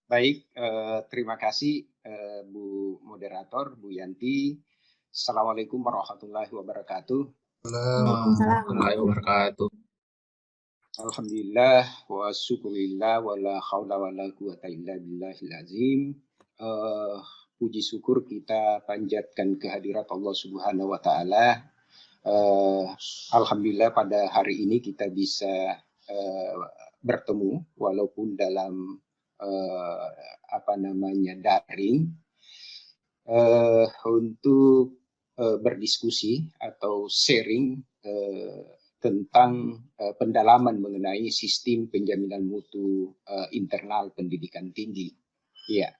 Baik, terima kasih Bu Moderator, Bu Yanti. Assalamualaikum warahmatullahi wabarakatuh. Waalaikumsalam. Warahmatullahi wabarakatuh. Alhamdulillah wa syukurillah wa la haula wa la quwata illa billahil azim. Puji syukur kita panjatkan kehadirat Allah Subhanahu wa taala. Alhamdulillah pada hari ini kita bisa bertemu walaupun dalam daring untuk berdiskusi atau sharing tentang pendalaman mengenai sistem penjaminan mutu internal pendidikan tinggi. Ya.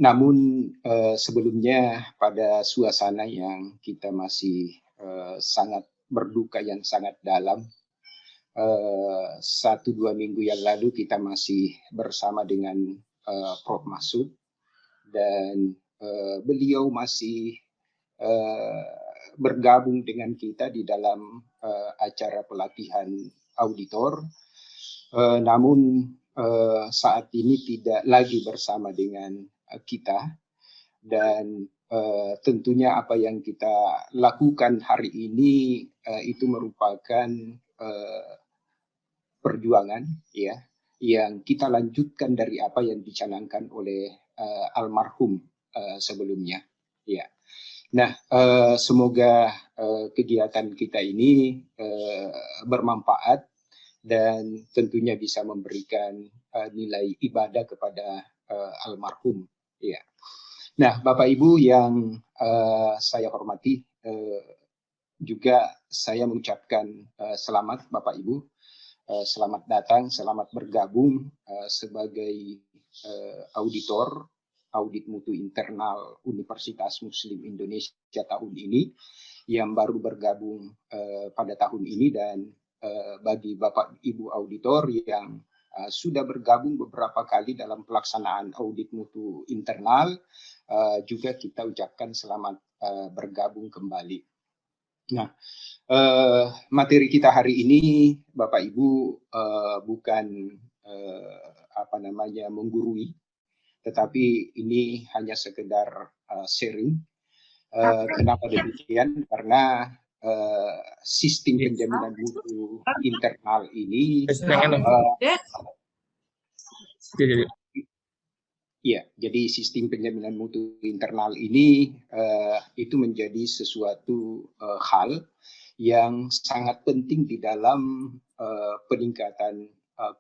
Namun sebelumnya pada suasana yang kita masih sangat berduka yang sangat dalam, 1-2 minggu yang lalu kita masih bersama dengan Prof. Masud dan beliau masih bergabung dengan kita di dalam acara pelatihan auditor, namun saat ini tidak lagi bersama dengan kita dan tentunya apa yang kita lakukan hari ini itu merupakan perjuangan ya yang kita lanjutkan dari apa yang dicanangkan oleh almarhum sebelumnya ya. Nah, semoga kegiatan kita ini bermanfaat dan tentunya bisa memberikan nilai ibadah kepada almarhum ya. Nah, Bapak Ibu yang saya hormati, juga saya mengucapkan selamat Bapak Ibu. Selamat datang, selamat bergabung sebagai auditor audit mutu internal Universitas Muslim Indonesia tahun ini yang baru bergabung pada tahun ini, dan bagi Bapak Ibu auditor yang sudah bergabung beberapa kali dalam pelaksanaan audit mutu internal, juga kita ucapkan selamat bergabung kembali. Nah, materi kita hari ini, Bapak Ibu, bukan menggurui, tetapi ini hanya sekedar sharing. Kenapa demikian? Karena sistem penjaminan mutu internal ini jadi sistem penjaminan mutu internal ini itu menjadi sesuatu hal yang sangat penting di dalam peningkatan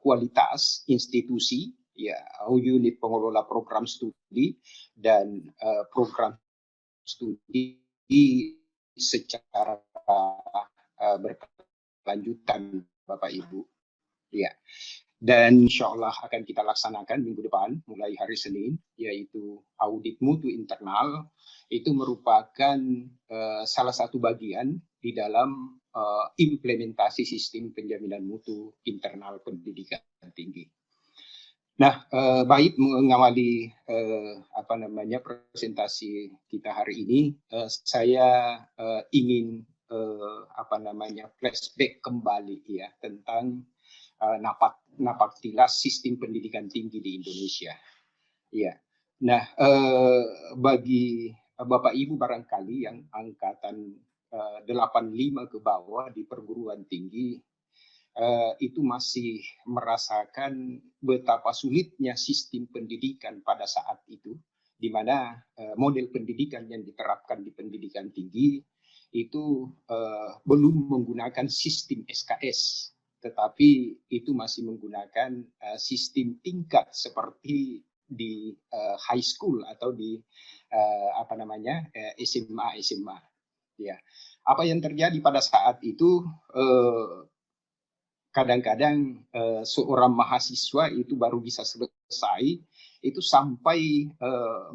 kualitas institusi ya, unit pengelola program studi dan program studi secara berkelanjutan Bapak Ibu ya. Dan insya Allah akan kita laksanakan minggu depan mulai hari Senin, yaitu audit mutu internal. Itu merupakan salah satu bagian di dalam implementasi sistem penjaminan mutu internal pendidikan tinggi. Nah, baik, mengawali presentasi kita hari ini, saya ingin flashback kembali ya tentang napaktilas sistem pendidikan tinggi di Indonesia. Ya. Nah, bagi Bapak Ibu barangkali yang angkatan 85 ke bawah di perguruan tinggi itu masih merasakan betapa sulitnya sistem pendidikan pada saat itu, di mana model pendidikan yang diterapkan di pendidikan tinggi itu belum menggunakan sistem SKS, tetapi itu masih menggunakan sistem tingkat seperti di high school atau di SMA. Ya, apa yang terjadi pada saat itu? Kadang-kadang seorang mahasiswa itu baru bisa selesai itu sampai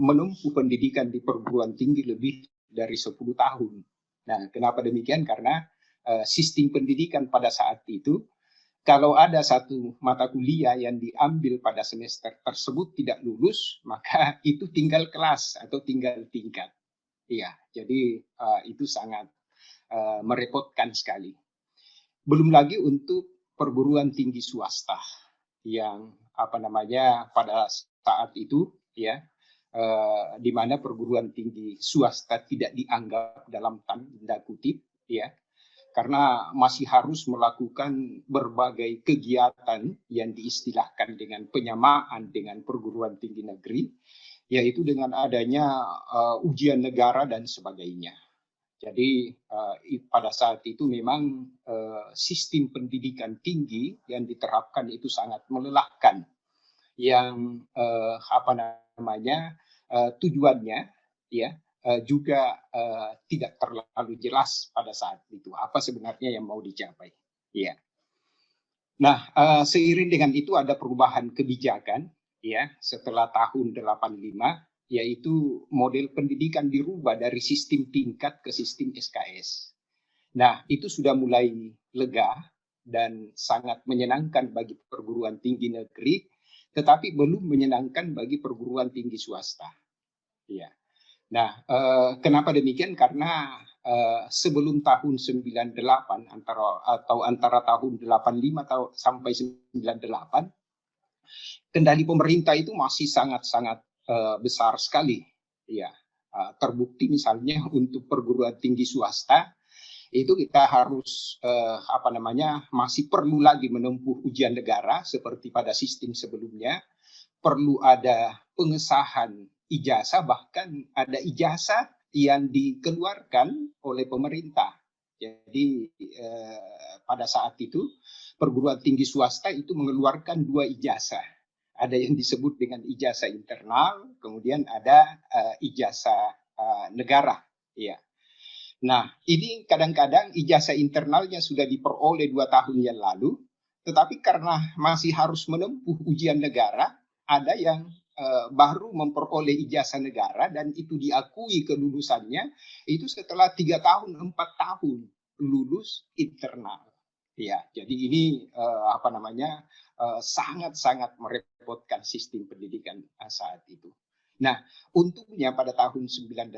menempuh pendidikan di perguruan tinggi lebih dari 10 tahun. Nah, kenapa demikian? Karena sistem pendidikan pada saat itu, kalau ada satu mata kuliah yang diambil pada semester tersebut tidak lulus, maka itu tinggal kelas atau tinggal tingkat. Iya, jadi itu sangat merepotkan sekali. Belum lagi untuk perguruan tinggi swasta yang pada saat itu ya, di mana perguruan tinggi swasta tidak dianggap dalam tanda kutip ya, karena masih harus melakukan berbagai kegiatan yang diistilahkan dengan penyamaan dengan perguruan tinggi negeri, yaitu dengan adanya ujian negara dan sebagainya. Jadi pada saat itu memang sistem pendidikan tinggi yang diterapkan itu sangat melelahkan, yang tujuannya ya juga tidak terlalu jelas pada saat itu apa sebenarnya yang mau dicapai. Ya. Nah, seiring dengan itu ada perubahan kebijakan ya setelah tahun 85, yaitu model pendidikan dirubah dari sistem tingkat ke sistem SKS. Nah, itu sudah mulai lega dan sangat menyenangkan bagi perguruan tinggi negeri, tetapi belum menyenangkan bagi perguruan tinggi swasta. Ya. Nah, kenapa demikian? Karena sebelum tahun 98 antara tahun 85 sampai 98, kendali pemerintah itu masih sangat-sangat besar sekali. Ya, terbukti misalnya untuk perguruan tinggi swasta itu kita harus masih perlu lagi menempuh ujian negara seperti pada sistem sebelumnya. Perlu ada pengesahan ijazah, bahkan ada ijazah yang dikeluarkan oleh pemerintah. Jadi pada saat itu perguruan tinggi swasta itu mengeluarkan 2 ijazah. Ada yang disebut dengan ijazah internal, kemudian ada ijazah negara. Ya. Nah, ini kadang-kadang ijazah internalnya sudah diperoleh 2 tahun yang lalu, tetapi karena masih harus menempuh ujian negara, ada yang baru memperoleh ijazah negara dan itu diakui kelulusannya itu setelah 3 tahun, 4 tahun lulus internal. Ya, jadi ini sangat-sangat merepotkan sistem pendidikan saat itu. Nah, untungnya pada tahun 98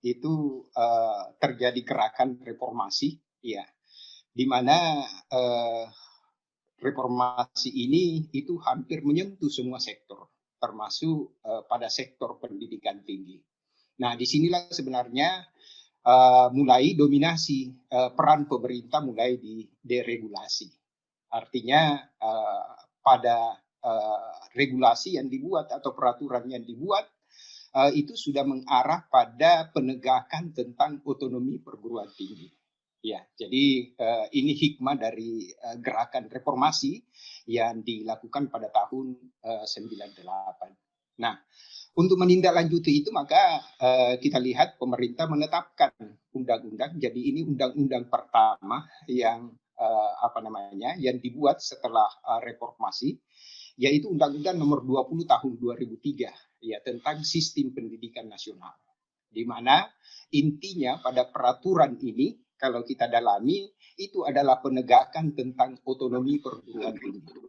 itu terjadi gerakan reformasi, ya, di mana reformasi ini itu hampir menyentuh semua sektor, termasuk pada sektor pendidikan tinggi. Nah, disinilah sebenarnya mulai dominasi peran pemerintah mulai dideregulasi. Artinya pada regulasi yang dibuat atau peraturan yang dibuat itu sudah mengarah pada penegakan tentang otonomi perguruan tinggi. Ya, jadi ini hikmah dari gerakan reformasi yang dilakukan pada tahun 98. Nah, untuk menindaklanjuti itu maka kita lihat pemerintah menetapkan undang-undang. Jadi ini undang-undang pertama yang yang dibuat setelah reformasi, yaitu Undang-Undang Nomor 20 Tahun 2003 ya tentang Sistem Pendidikan Nasional. Di mana intinya pada peraturan ini kalau kita dalami itu adalah penegakan tentang otonomi perguruan tinggi.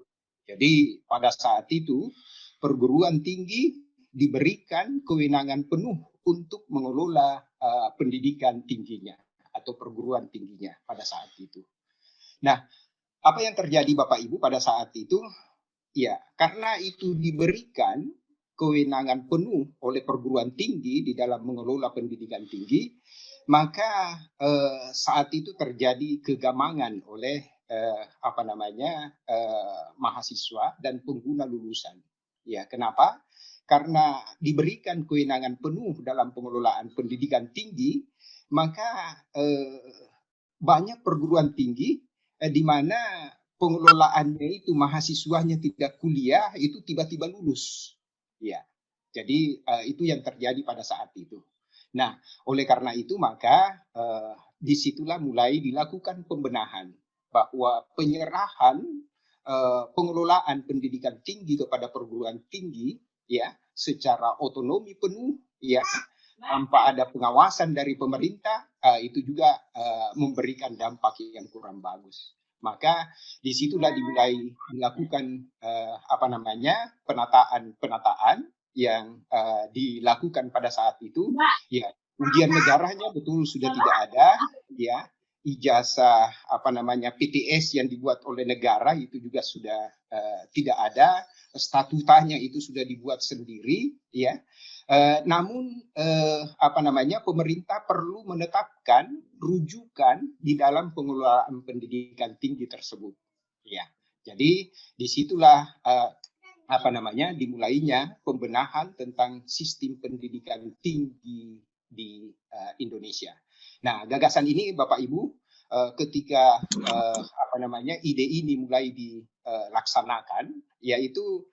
Jadi pada saat itu perguruan tinggi diberikan kewenangan penuh untuk mengelola pendidikan tingginya atau perguruan tingginya pada saat itu. Nah, apa yang terjadi Bapak Ibu pada saat itu? Ya, karena itu diberikan kewenangan penuh oleh perguruan tinggi di dalam mengelola pendidikan tinggi, maka saat itu terjadi kegamangan oleh mahasiswa dan pengguna lulusan. Ya, kenapa? Karena diberikan kewenangan penuh dalam pengelolaan pendidikan tinggi, maka banyak perguruan tinggi di mana pengelolaannya itu mahasiswanya tidak kuliah itu tiba-tiba lulus. Ya. Jadi itu yang terjadi pada saat itu. Nah, oleh karena itu maka disitulah mulai dilakukan pembenahan bahwa penyerahan pengelolaan pendidikan tinggi kepada perguruan tinggi ya secara otonomi penuh ya tanpa ada pengawasan dari pemerintah itu juga memberikan dampak yang kurang bagus. Maka disitulah dimulai dilakukan penataan yang dilakukan pada saat itu. Ya, ujian negaranya betul sudah tidak ada, ya. ijazah PTS yang dibuat oleh negara itu juga sudah tidak ada, statutanya itu sudah dibuat sendiri, ya. Namun pemerintah perlu menetapkan rujukan di dalam pengelolaan pendidikan tinggi tersebut, ya. Jadi disitulah dimulainya pembenahan tentang sistem pendidikan tinggi di Indonesia. Nah, gagasan ini Bapak Ibu ketika ide ini mulai dilaksanakan, yaitu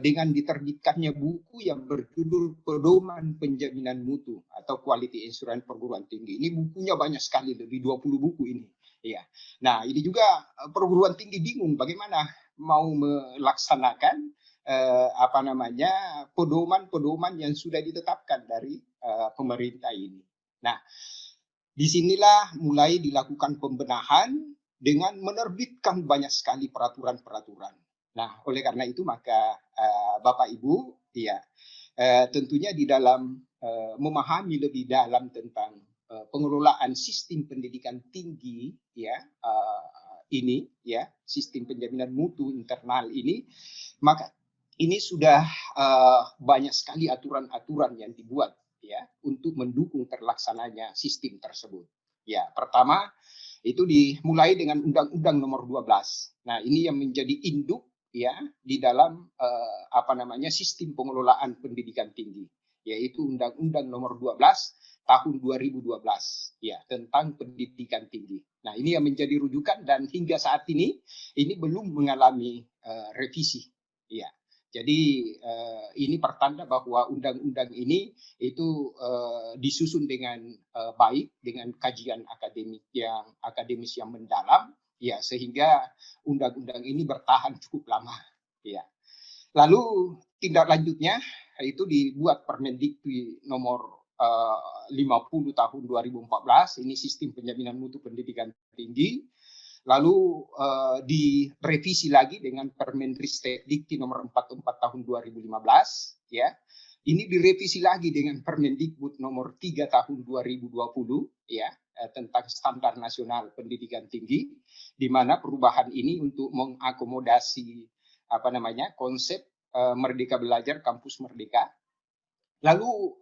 dengan diterbitkannya buku yang berjudul Pedoman Penjaminan Mutu atau Quality Assurance Perguruan Tinggi. Ini bukunya banyak sekali, lebih 20 buku ini. Ya. Nah, ini juga perguruan tinggi bingung bagaimana mau melaksanakan pedoman-pedoman yang sudah ditetapkan dari pemerintah ini. Nah, disinilah mulai dilakukan pembenahan dengan menerbitkan banyak sekali peraturan-peraturan. Nah, oleh karena itu maka Bapak Ibu, ya tentunya di dalam memahami lebih dalam tentang pengelolaan sistem pendidikan tinggi, ya ini, ya sistem penjaminan mutu internal ini, maka ini sudah banyak sekali aturan-aturan yang dibuat, ya, untuk mendukung terlaksananya sistem tersebut. Ya, pertama itu dimulai dengan Undang-Undang Nomor 12. Nah, ini yang menjadi induk, ya, di dalam sistem pengelolaan pendidikan tinggi, yaitu Undang-Undang Nomor 12 tahun 2012, ya, tentang pendidikan tinggi. Nah, ini yang menjadi rujukan dan hingga saat ini belum mengalami revisi, ya. Jadi ini pertanda bahwa undang-undang ini itu disusun dengan baik, dengan kajian akademis yang mendalam, ya, sehingga undang-undang ini bertahan cukup lama, ya. Lalu tindak lanjutnya itu dibuat Permendikbud nomor 50 tahun 2014, ini sistem penjaminan mutu pendidikan tinggi. Lalu direvisi lagi dengan Permendristek Dikti nomor 44 tahun 2015, ya. Ini direvisi lagi dengan Permendikbud nomor 3 tahun 2020, ya, tentang standar nasional pendidikan tinggi, di mana perubahan ini untuk mengakomodasi konsep Merdeka Belajar Kampus Merdeka. Lalu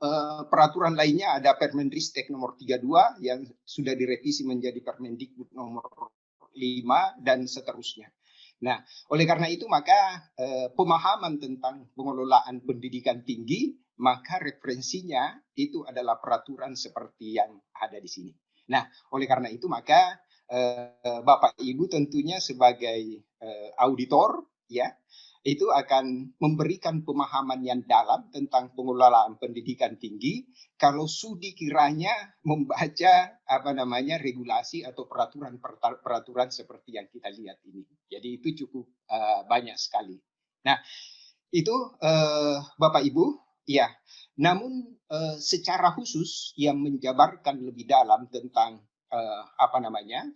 peraturan lainnya ada Permendristek nomor 32 yang sudah direvisi menjadi Permendikbud nomor 5 dan seterusnya. Nah, oleh karena itu maka pemahaman tentang pengelolaan pendidikan tinggi, maka referensinya itu adalah peraturan seperti yang ada di sini. Nah, oleh karena itu maka Bapak Ibu tentunya sebagai auditor, ya, itu akan memberikan pemahaman yang dalam tentang pengelolaan pendidikan tinggi kalau sudi kiranya membaca regulasi atau peraturan seperti yang kita lihat ini. Jadi itu cukup banyak sekali. Nah, itu Bapak Ibu, ya. Namun secara khusus yang menjabarkan lebih dalam tentang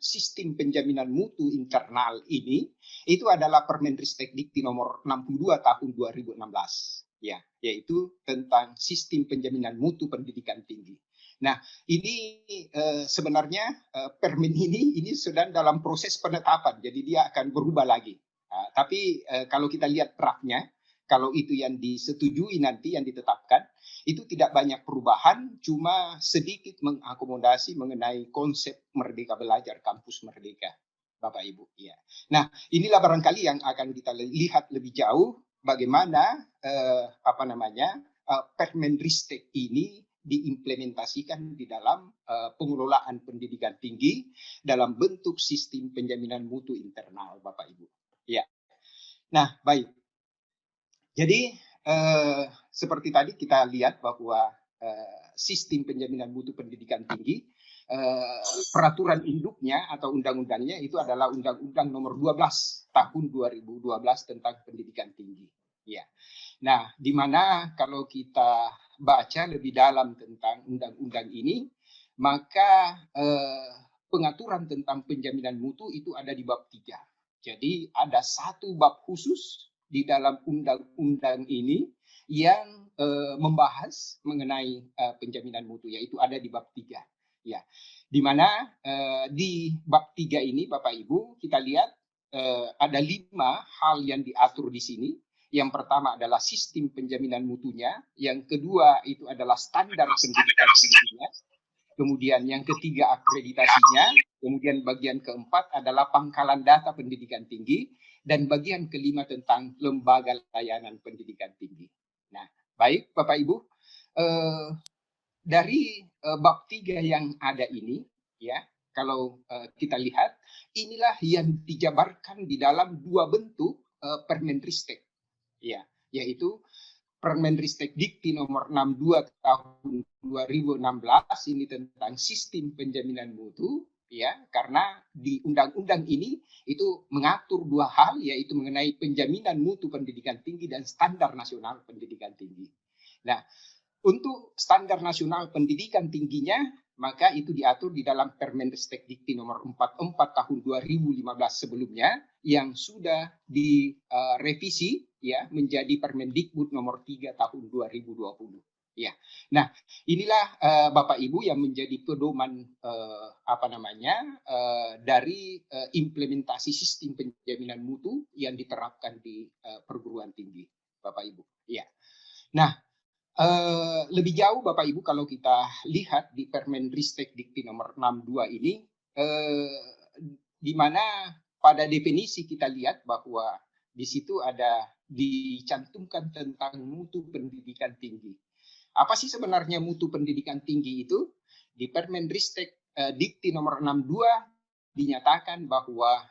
sistem penjaminan mutu internal ini itu adalah Permendristek Dikti nomor 62 tahun 2016, ya, yaitu tentang sistem penjaminan mutu pendidikan tinggi. Nah, ini sebenarnya permen ini sedang dalam proses penetapan, jadi dia akan berubah lagi. Tapi kalau kita lihat draftnya, kalau itu yang disetujui nanti, yang ditetapkan, itu tidak banyak perubahan, cuma sedikit mengakomodasi mengenai konsep Merdeka Belajar Kampus Merdeka, Bapak Ibu. Ya. Nah, inilah barangkali yang akan kita lihat lebih jauh bagaimana Permendristek ini diimplementasikan di dalam pengelolaan pendidikan tinggi dalam bentuk sistem penjaminan mutu internal, Bapak Ibu. Ya. Nah, baik. Jadi seperti tadi kita lihat bahwa sistem penjaminan mutu pendidikan tinggi, peraturan induknya atau undang-undangnya itu adalah Undang-Undang Nomor 12 tahun 2012 tentang pendidikan tinggi. Ya. Nah, di mana kalau kita baca lebih dalam tentang undang-undang ini, maka pengaturan tentang penjaminan mutu itu ada di bab 3. Jadi ada satu bab khusus di dalam undang-undang ini yang membahas mengenai penjaminan mutu, yaitu ada di bab 3. Ya, di mana di bab 3 ini Bapak Ibu kita lihat ada 5 hal yang diatur di sini. Yang pertama adalah sistem penjaminan mutunya, yang kedua itu adalah standar pendidikan tingginya, kemudian yang ketiga akreditasinya, kemudian bagian keempat adalah pangkalan data pendidikan tinggi, dan bagian kelima tentang lembaga layanan pendidikan tinggi. Nah, baik Bapak Ibu, dari bab 3 yang ada ini, ya, kalau kita lihat, inilah yang dijabarkan di dalam 2 bentuk Permenristek, ya, yaitu Permenristek Dikti nomor 62 tahun 2016 ini tentang sistem penjaminan mutu, ya, karena di undang-undang ini itu mengatur 2 hal, yaitu mengenai penjaminan mutu pendidikan tinggi dan standar nasional pendidikan tinggi. Nah, untuk standar nasional pendidikan tingginya, maka itu diatur di dalam Permenristek Dikti nomor 44 tahun 2015 sebelumnya, yang sudah direvisi ya menjadi Permendikbud nomor 3 tahun 2020. Ya. Nah, inilah Bapak Ibu yang menjadi pedoman dari implementasi sistem penjaminan mutu yang diterapkan di perguruan tinggi, Bapak Ibu. Ya. Nah, lebih jauh Bapak Ibu kalau kita lihat di Permenristek Dikti nomor 62 ini, di mana pada definisi kita lihat bahwa di situ ada dicantumkan tentang mutu pendidikan tinggi. Apa sih sebenarnya mutu pendidikan tinggi itu? Di Permenristek Dikti nomor 62 dinyatakan bahwa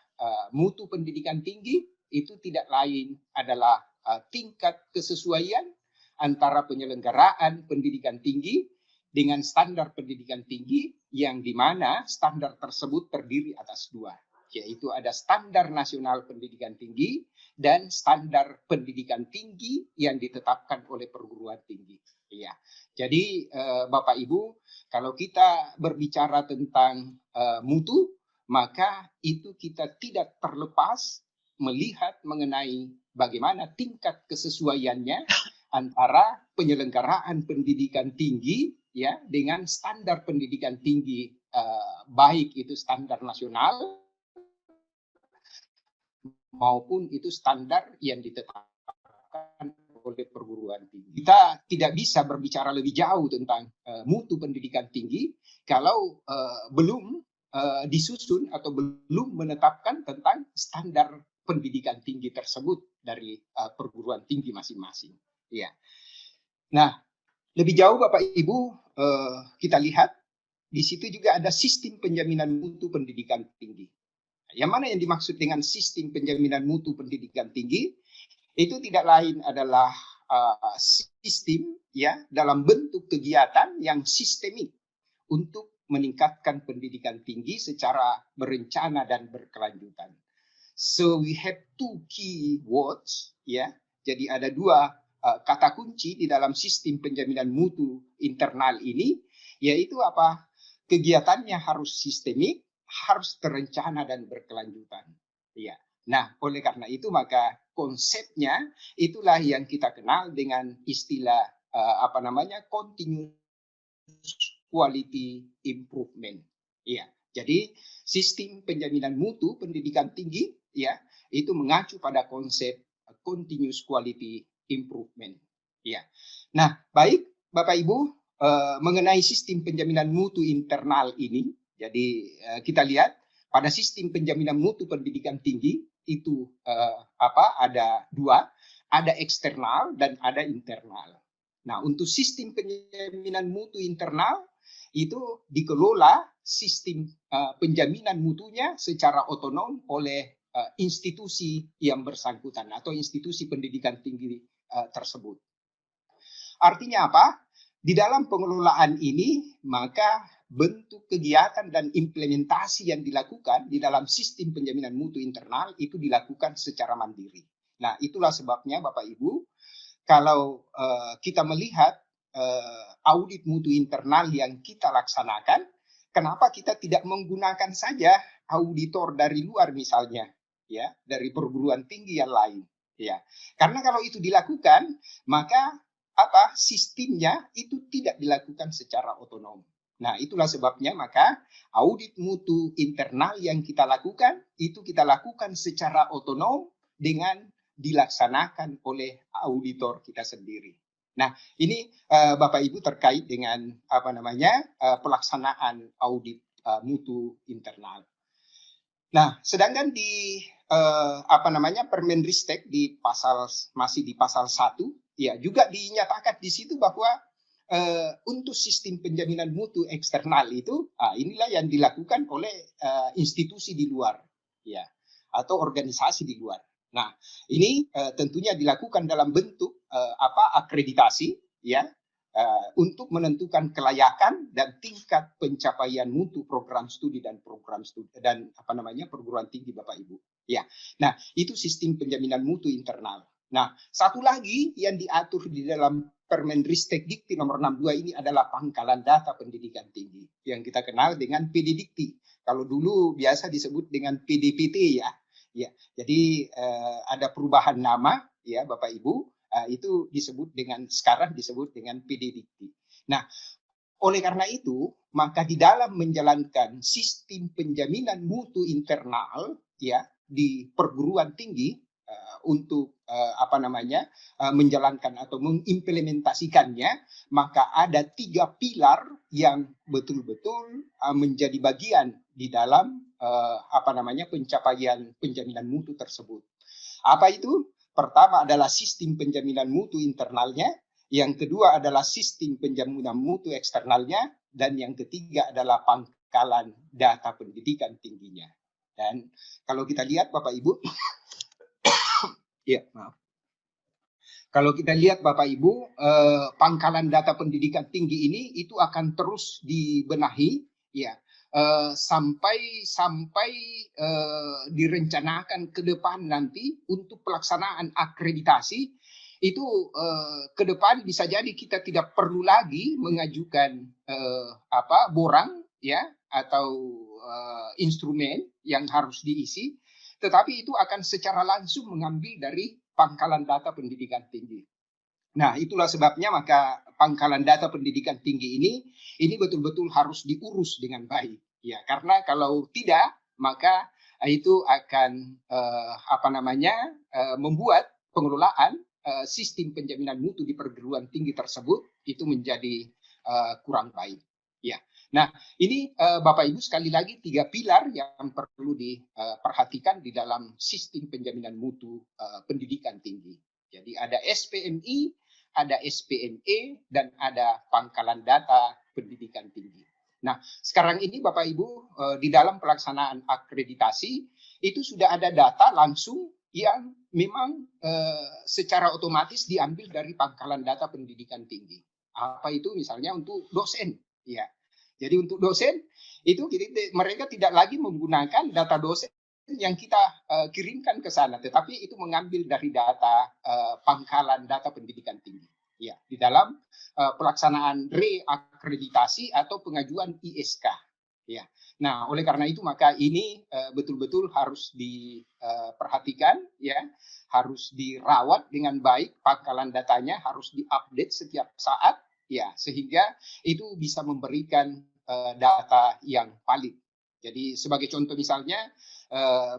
mutu pendidikan tinggi itu tidak lain adalah tingkat kesesuaian antara penyelenggaraan pendidikan tinggi dengan standar pendidikan tinggi, yang di mana standar tersebut terdiri atas 2, yaitu ada standar nasional pendidikan tinggi dan standar pendidikan tinggi yang ditetapkan oleh perguruan tinggi. Ya, jadi Bapak Ibu, kalau kita berbicara tentang mutu, maka itu kita tidak terlepas melihat mengenai bagaimana tingkat kesesuaiannya antara penyelenggaraan pendidikan tinggi ya dengan standar pendidikan tinggi, baik itu standar nasional maupun itu standar yang ditetapkan oleh perguruan tinggi. Kita tidak bisa berbicara lebih jauh tentang mutu pendidikan tinggi kalau belum disusun atau belum menetapkan tentang standar pendidikan tinggi tersebut dari perguruan tinggi masing-masing. Ya. Nah, lebih jauh Bapak Ibu, kita lihat di situ juga ada sistem penjaminan mutu pendidikan tinggi. Yang mana yang dimaksud dengan sistem penjaminan mutu pendidikan tinggi? Itu tidak lain adalah sistem ya dalam bentuk kegiatan yang sistemik untuk meningkatkan pendidikan tinggi secara berencana dan berkelanjutan. So we have 2 key words ya. Jadi ada 2 kata kunci di dalam sistem penjaminan mutu internal ini, yaitu apa? Kegiatannya harus sistemik, harus terencana dan berkelanjutan. Ya. Nah, oleh karena itu maka konsepnya itulah yang kita kenal dengan istilah continuous quality improvement. Ya. Jadi sistem penjaminan mutu pendidikan tinggi ya itu mengacu pada konsep continuous quality improvement. Ya. Nah, baik Bapak Ibu, mengenai sistem penjaminan mutu internal ini, jadi kita lihat pada sistem penjaminan mutu pendidikan tinggi itu ada 2, ada eksternal dan ada internal. Nah, untuk sistem penjaminan mutu internal itu dikelola sistem penjaminan mutunya secara otonom oleh institusi yang bersangkutan atau institusi pendidikan tinggi tersebut. Artinya apa? Di dalam pengelolaan ini, maka bentuk kegiatan dan implementasi yang dilakukan di dalam sistem penjaminan mutu internal itu dilakukan secara mandiri. Nah, itulah sebabnya Bapak Ibu, kalau kita melihat audit mutu internal yang kita laksanakan, kenapa kita tidak menggunakan saja auditor dari luar misalnya, ya, dari perguruan tinggi yang lain, ya. Karena kalau itu dilakukan, maka sistemnya itu tidak dilakukan secara otonom. Nah, itulah sebabnya maka audit mutu internal yang kita lakukan, itu kita lakukan secara otonom dengan dilaksanakan oleh auditor kita sendiri. Nah, ini Bapak Ibu terkait dengan pelaksanaan audit mutu internal. Nah, sedangkan di Permenristek masih di pasal 1, ya juga dinyatakan di situ bahwa untuk sistem penjaminan mutu eksternal itu inilah yang dilakukan oleh institusi di luar, ya, atau organisasi di luar. Nah, ini tentunya dilakukan dalam bentuk akreditasi, ya, untuk menentukan kelayakan dan tingkat pencapaian mutu program studi dan perguruan tinggi Bapak Ibu. Ya. Nah, itu sistem penjaminan mutu internal. Nah, satu lagi yang diatur di dalam Permenristek Dikti nomor 62 ini adalah pangkalan data pendidikan tinggi yang kita kenal dengan PDDikti. Kalau dulu biasa disebut dengan PDPT, ya. Ya, jadi ada perubahan nama, ya Bapak Ibu. Itu sekarang disebut dengan PDDikti. Nah, oleh karena itu, maka di dalam menjalankan sistem penjaminan mutu internal, ya, di perguruan tinggi untuk menjalankan atau mengimplementasikannya, maka ada 3 pilar yang betul-betul menjadi bagian di dalam pencapaian penjaminan mutu tersebut. Apa itu? Pertama adalah sistem penjaminan mutu internalnya, yang kedua adalah sistem penjaminan mutu eksternalnya, dan yang ketiga adalah pangkalan data pendidikan tingginya. Dan kalau kita lihat Bapak Ibu, ya maaf. Kalau kita lihat Bapak Ibu, pangkalan data pendidikan tinggi ini itu akan terus dibenahi, ya, sampai direncanakan ke depan nanti untuk pelaksanaan akreditasi itu ke depan bisa jadi kita tidak perlu lagi mengajukan borang, ya, atau instrumen yang harus diisi, tetapi itu akan secara langsung mengambil dari pangkalan data pendidikan tinggi. Nah, itulah sebabnya maka pangkalan data pendidikan tinggi ini betul-betul harus diurus dengan baik, ya, karena kalau tidak maka itu akan membuat pengelolaan sistem penjaminan mutu di perguruan tinggi tersebut itu menjadi kurang baik, ya. Nah, ini Bapak Ibu sekali lagi 3 pilar yang perlu diperhatikan di dalam sistem penjaminan mutu pendidikan tinggi. Jadi ada SPMI, ada SPNE, dan ada pangkalan data pendidikan tinggi. Nah, sekarang ini Bapak Ibu di dalam pelaksanaan akreditasi itu sudah ada data langsung yang memang secara otomatis diambil dari pangkalan data pendidikan tinggi. Apa itu? Misalnya untuk dosen, ya. Jadi untuk dosen itu mereka tidak lagi menggunakan data dosen yang kita kirimkan ke sana, tetapi itu mengambil dari data pangkalan data pendidikan tinggi, ya, di dalam pelaksanaan reakreditasi atau pengajuan ISK, ya. Nah, oleh karena itu maka ini betul-betul harus diperhatikan, ya, harus dirawat dengan baik, pangkalan datanya harus diupdate setiap saat, ya, sehingga itu bisa memberikan data yang valid. Jadi sebagai contoh misalnya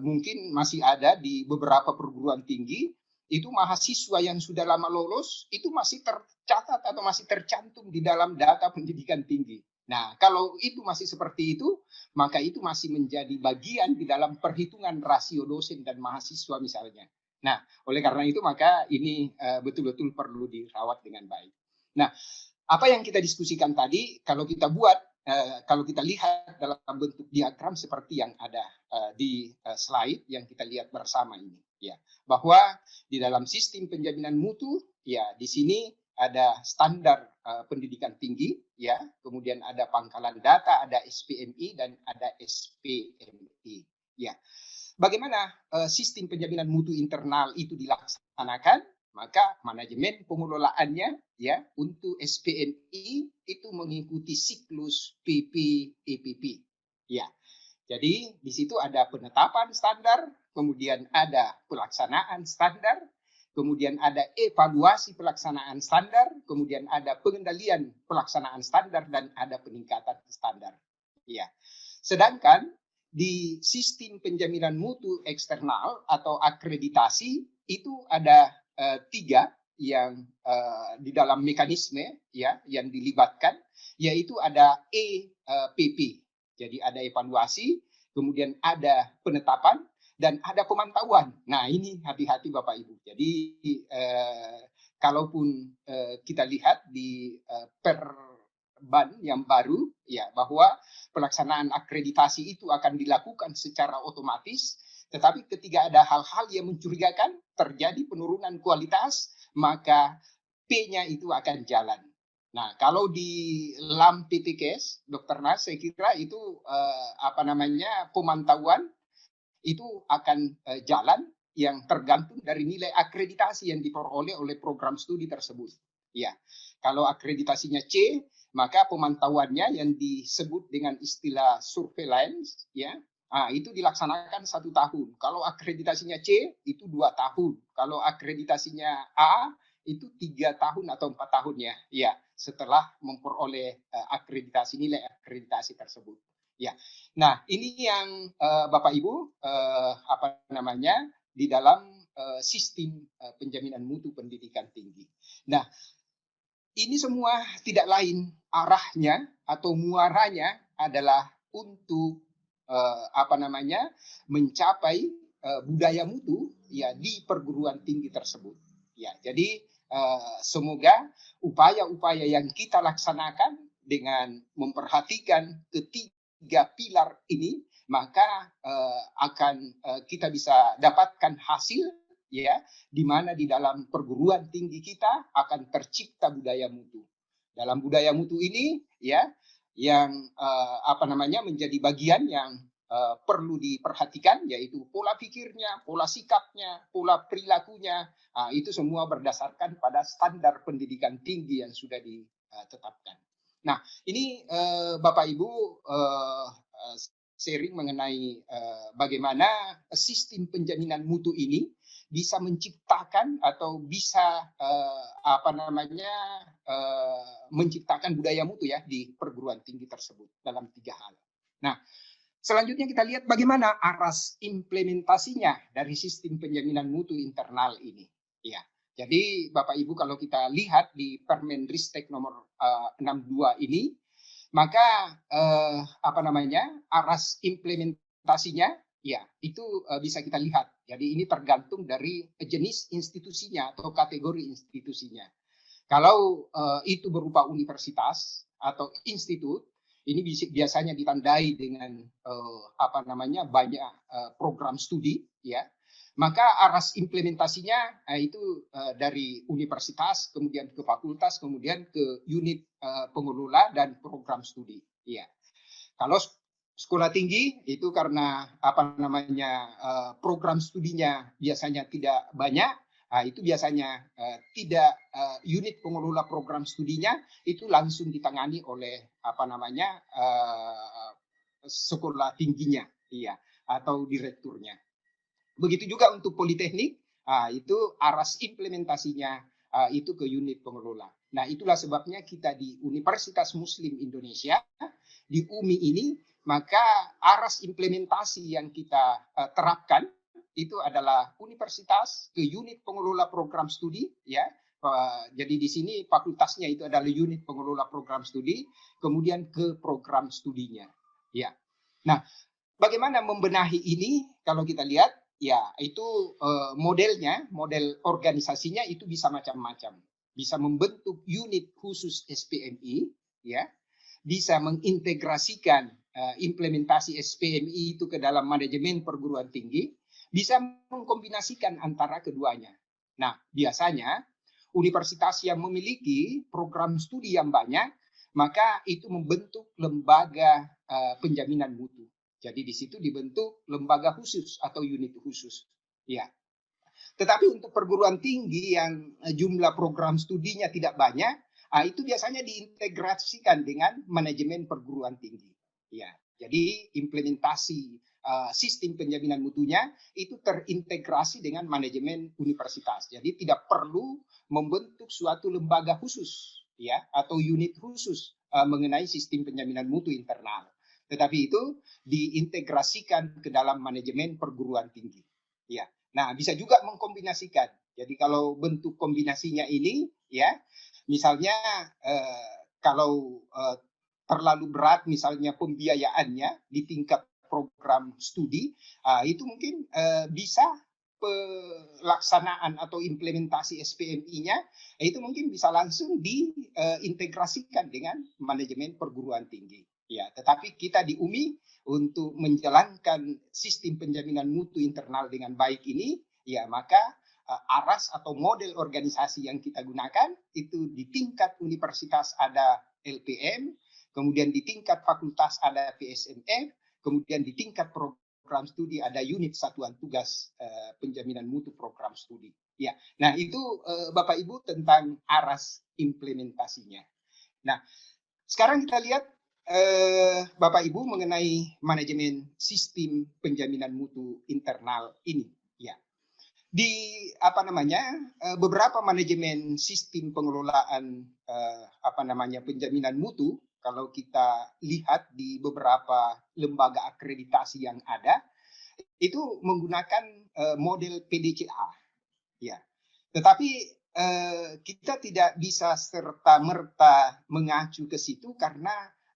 mungkin masih ada di beberapa perguruan tinggi itu mahasiswa yang sudah lama lolos itu masih tercatat atau masih tercantum di dalam data pendidikan tinggi. Nah, kalau itu masih seperti itu, maka itu masih menjadi bagian di dalam perhitungan rasio dosen dan mahasiswa misalnya. Nah, oleh karena itu maka ini betul-betul perlu dirawat dengan baik. Nah, apa yang kita diskusikan tadi, kalau kita buat, kalau kita lihat dalam bentuk diagram seperti yang ada di slide yang kita lihat bersama ini, ya, bahwa di dalam sistem penjaminan mutu, ya, di sini ada standar pendidikan tinggi, ya, kemudian ada pangkalan data, ada SPMI dan ada SPMI, ya. Bagaimana sistem penjaminan mutu internal itu dilaksanakan? Maka manajemen pengelolaannya, ya, untuk SPNI itu mengikuti siklus PPEPP, ya. Jadi di situ ada penetapan standar, kemudian ada pelaksanaan standar, kemudian ada evaluasi pelaksanaan standar, kemudian ada pengendalian pelaksanaan standar, dan ada peningkatan standar. Ya. Sedangkan di sistem penjaminan mutu eksternal atau akreditasi itu ada 3 yang di dalam mekanisme ya yang dilibatkan, yaitu ada EPP. Jadi ada evaluasi, kemudian ada penetapan, dan ada pemantauan. Nah, ini hati-hati Bapak Ibu. Jadi kalaupun kita lihat di Perban yang baru ya, bahwa pelaksanaan akreditasi itu akan dilakukan secara otomatis, tetapi ketika ada hal-hal yang mencurigakan, terjadi penurunan kualitas, maka P-nya itu akan jalan. Nah, kalau di LAM PTKes, Dr. Nas, saya kira itu pemantauan itu akan jalan yang tergantung dari nilai akreditasi yang diperoleh oleh program studi tersebut. Ya, kalau akreditasinya C, maka pemantauannya yang disebut dengan istilah surveillance, ya, itu dilaksanakan 1 tahun. Kalau akreditasinya C itu 2 tahun. Kalau akreditasinya A itu 3 tahun atau 4 tahun ya, setelah memperoleh nilai akreditasi tersebut. Ya, nah ini yang Bapak Ibu di dalam sistem penjaminan mutu pendidikan tinggi. Nah, ini semua tidak lain arahnya atau muaranya adalah untuk mencapai budaya mutu ya di perguruan tinggi tersebut. Ya, jadi semoga upaya-upaya yang kita laksanakan dengan memperhatikan ketiga pilar ini, maka akan kita bisa dapatkan hasil ya, di mana di dalam perguruan tinggi kita akan tercipta budaya mutu. Dalam budaya mutu ini ya, yang menjadi bagian yang perlu diperhatikan, yaitu pola pikirnya, pola sikapnya, pola perilakunya, itu semua berdasarkan pada standar pendidikan tinggi yang sudah ditetapkan. Nah, ini Bapak Ibu sharing mengenai bagaimana sistem penjaminan mutu ini bisa menciptakan atau bisa menciptakan budaya mutu ya di perguruan tinggi tersebut dalam 3 hal. Nah, selanjutnya kita lihat bagaimana aras implementasinya dari sistem penjaminan mutu internal ini. Ya, jadi Bapak Ibu kalau kita lihat di Permendristek nomor 62 ini, maka aras implementasinya ya itu bisa kita lihat. Jadi ini tergantung dari jenis institusinya atau kategori institusinya. Kalau itu berupa universitas atau institut, ini biasanya ditandai dengan banyak program studi ya. Maka aras implementasinya itu dari universitas, kemudian ke fakultas, kemudian ke unit pengelola dan program studi. Ya. Kalau sekolah tinggi itu karena program studinya biasanya tidak banyak, itu biasanya tidak unit pengelola program studinya itu langsung ditangani oleh sekolah tingginya, iya, atau direkturnya. Begitu juga untuk politeknik, itu aras implementasinya itu ke unit pengelola. Nah, itulah sebabnya kita di Universitas Muslim Indonesia, di UMI ini, maka aras implementasi yang kita terapkan itu adalah universitas ke unit pengelola program studi, ya. Jadi di sini fakultasnya itu adalah unit pengelola program studi, kemudian ke program studinya, ya. Nah, bagaimana membenahi ini? Kalau kita lihat, ya itu modelnya, model organisasinya itu bisa macam-macam. Bisa membentuk unit khusus SPMI, ya, bisa mengintegrasikan implementasi SPMI itu ke dalam manajemen perguruan tinggi, bisa mengkombinasikan antara keduanya. Nah, biasanya universitas yang memiliki program studi yang banyak, maka itu membentuk lembaga penjaminan mutu. Jadi di situ dibentuk lembaga khusus atau unit khusus. Ya. Tetapi untuk perguruan tinggi yang jumlah program studinya tidak banyak, itu biasanya diintegrasikan dengan manajemen perguruan tinggi. Ya. Jadi implementasi sistem penjaminan mutunya itu terintegrasi dengan manajemen universitas. Jadi tidak perlu membentuk suatu lembaga khusus ya atau unit khusus mengenai sistem penjaminan mutu internal. Tetapi itu diintegrasikan ke dalam manajemen perguruan tinggi. Ya. Nah, bisa juga mengkombinasikan. Jadi kalau bentuk kombinasinya ini ya, misalnya kalau terlalu berat misalnya pembiayaannya di tingkat program studi, itu mungkin bisa pelaksanaan atau implementasi SPMI-nya itu mungkin bisa langsung diintegrasikan dengan manajemen perguruan tinggi. Ya, tetapi kita di UMI untuk menjalankan sistem penjaminan mutu internal dengan baik ini, ya maka aras atau model organisasi yang kita gunakan itu di tingkat universitas ada LPM, kemudian di tingkat fakultas ada PSMF, kemudian di tingkat program studi ada unit satuan tugas penjaminan mutu program studi. Ya, nah itu Bapak Ibu tentang aras implementasinya. Nah, sekarang kita lihat Bapak Ibu mengenai manajemen sistem penjaminan mutu internal ini. Ya, di beberapa manajemen sistem pengelolaan penjaminan mutu, kalau kita lihat di beberapa lembaga akreditasi yang ada, itu menggunakan model PDCA. Ya, tetapi kita tidak bisa serta-merta mengacu ke situ karena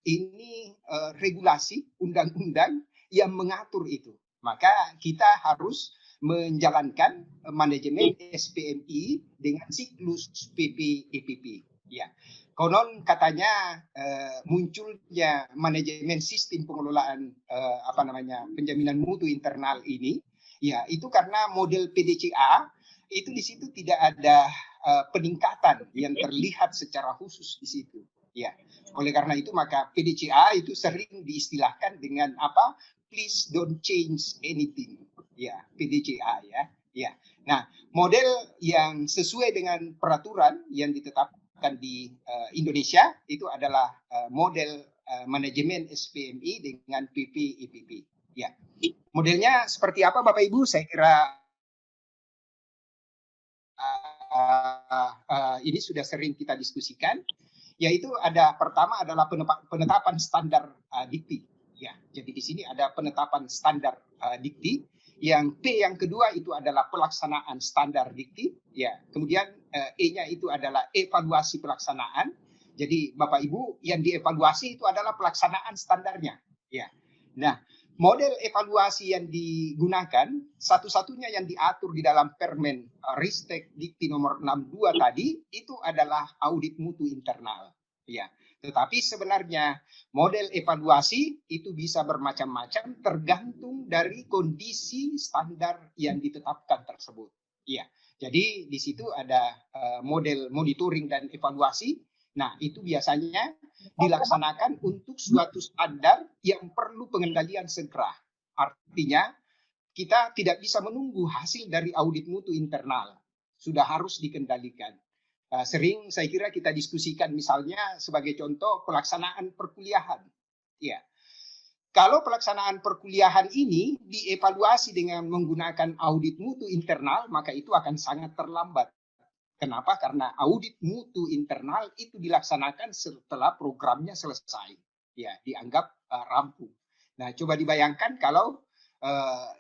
ini regulasi undang-undang yang mengatur itu. Maka kita harus menjalankan manajemen SPMI dengan siklus PP-EPP. Ya, konon katanya munculnya manajemen sistem pengelolaan penjaminan mutu internal ini, ya itu karena model PDCA itu di situ tidak ada peningkatan yang terlihat secara khusus di situ. Ya, oleh karena itu maka PDCA itu sering diistilahkan dengan apa? Please don't change anything. Ya, PDCA ya. Ya. Nah, model yang sesuai dengan peraturan yang ditetapkan di Indonesia itu adalah model manajemen SPMI dengan PP-EPP. Ya. Modelnya seperti apa Bapak Ibu? Saya kira ini sudah sering kita diskusikan, yaitu pertama adalah penetapan standar dikti. Ya, jadi di sini ada penetapan standar dikti. Yang P yang kedua itu adalah pelaksanaan standar dikti. Ya, kemudian E-nya itu adalah evaluasi pelaksanaan. Jadi Bapak Ibu yang dievaluasi itu adalah pelaksanaan standarnya. Ya, nah model evaluasi yang digunakan satu-satunya yang diatur di dalam Permen Ristek Dikti nomor 62 tadi itu adalah audit mutu internal. Ya, tetapi sebenarnya model evaluasi itu bisa bermacam-macam tergantung dari kondisi standar yang ditetapkan tersebut. Ya, jadi di situ ada model monitoring dan evaluasi. Nah, itu biasanya dilaksanakan untuk suatu standar yang perlu pengendalian segera. Artinya, kita tidak bisa menunggu hasil dari audit mutu internal. Sudah harus dikendalikan. Sering saya kira kita diskusikan misalnya sebagai contoh pelaksanaan perkuliahan. Ya. Kalau pelaksanaan perkuliahan ini dievaluasi dengan menggunakan audit mutu internal, maka itu akan sangat terlambat. Kenapa? Karena audit mutu internal itu dilaksanakan setelah programnya selesai. Ya, dianggap rampung. Nah, coba dibayangkan kalau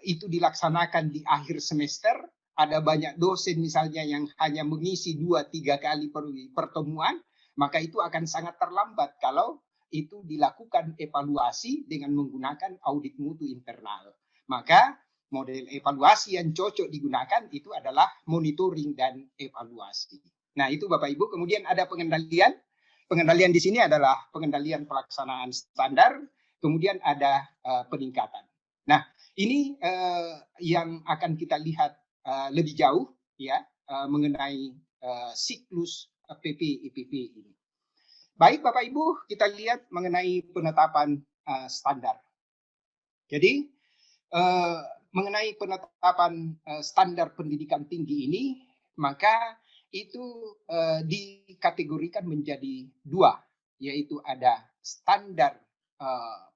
itu dilaksanakan di akhir semester, ada banyak dosen misalnya yang hanya mengisi 2-3 kali pertemuan, maka itu akan sangat terlambat kalau itu dilakukan evaluasi dengan menggunakan audit mutu internal. Maka model evaluasi yang cocok digunakan itu adalah monitoring dan evaluasi. Nah, itu Bapak Ibu. Kemudian ada pengendalian. Pengendalian di sini adalah pengendalian pelaksanaan standar, kemudian ada peningkatan. Nah, ini yang akan kita lihat lebih jauh ya mengenai siklus PP-IPP ini. Baik Bapak Ibu, kita lihat mengenai penetapan standar. Jadi mengenai penetapan standar pendidikan tinggi ini, maka itu dikategorikan menjadi dua, yaitu ada standar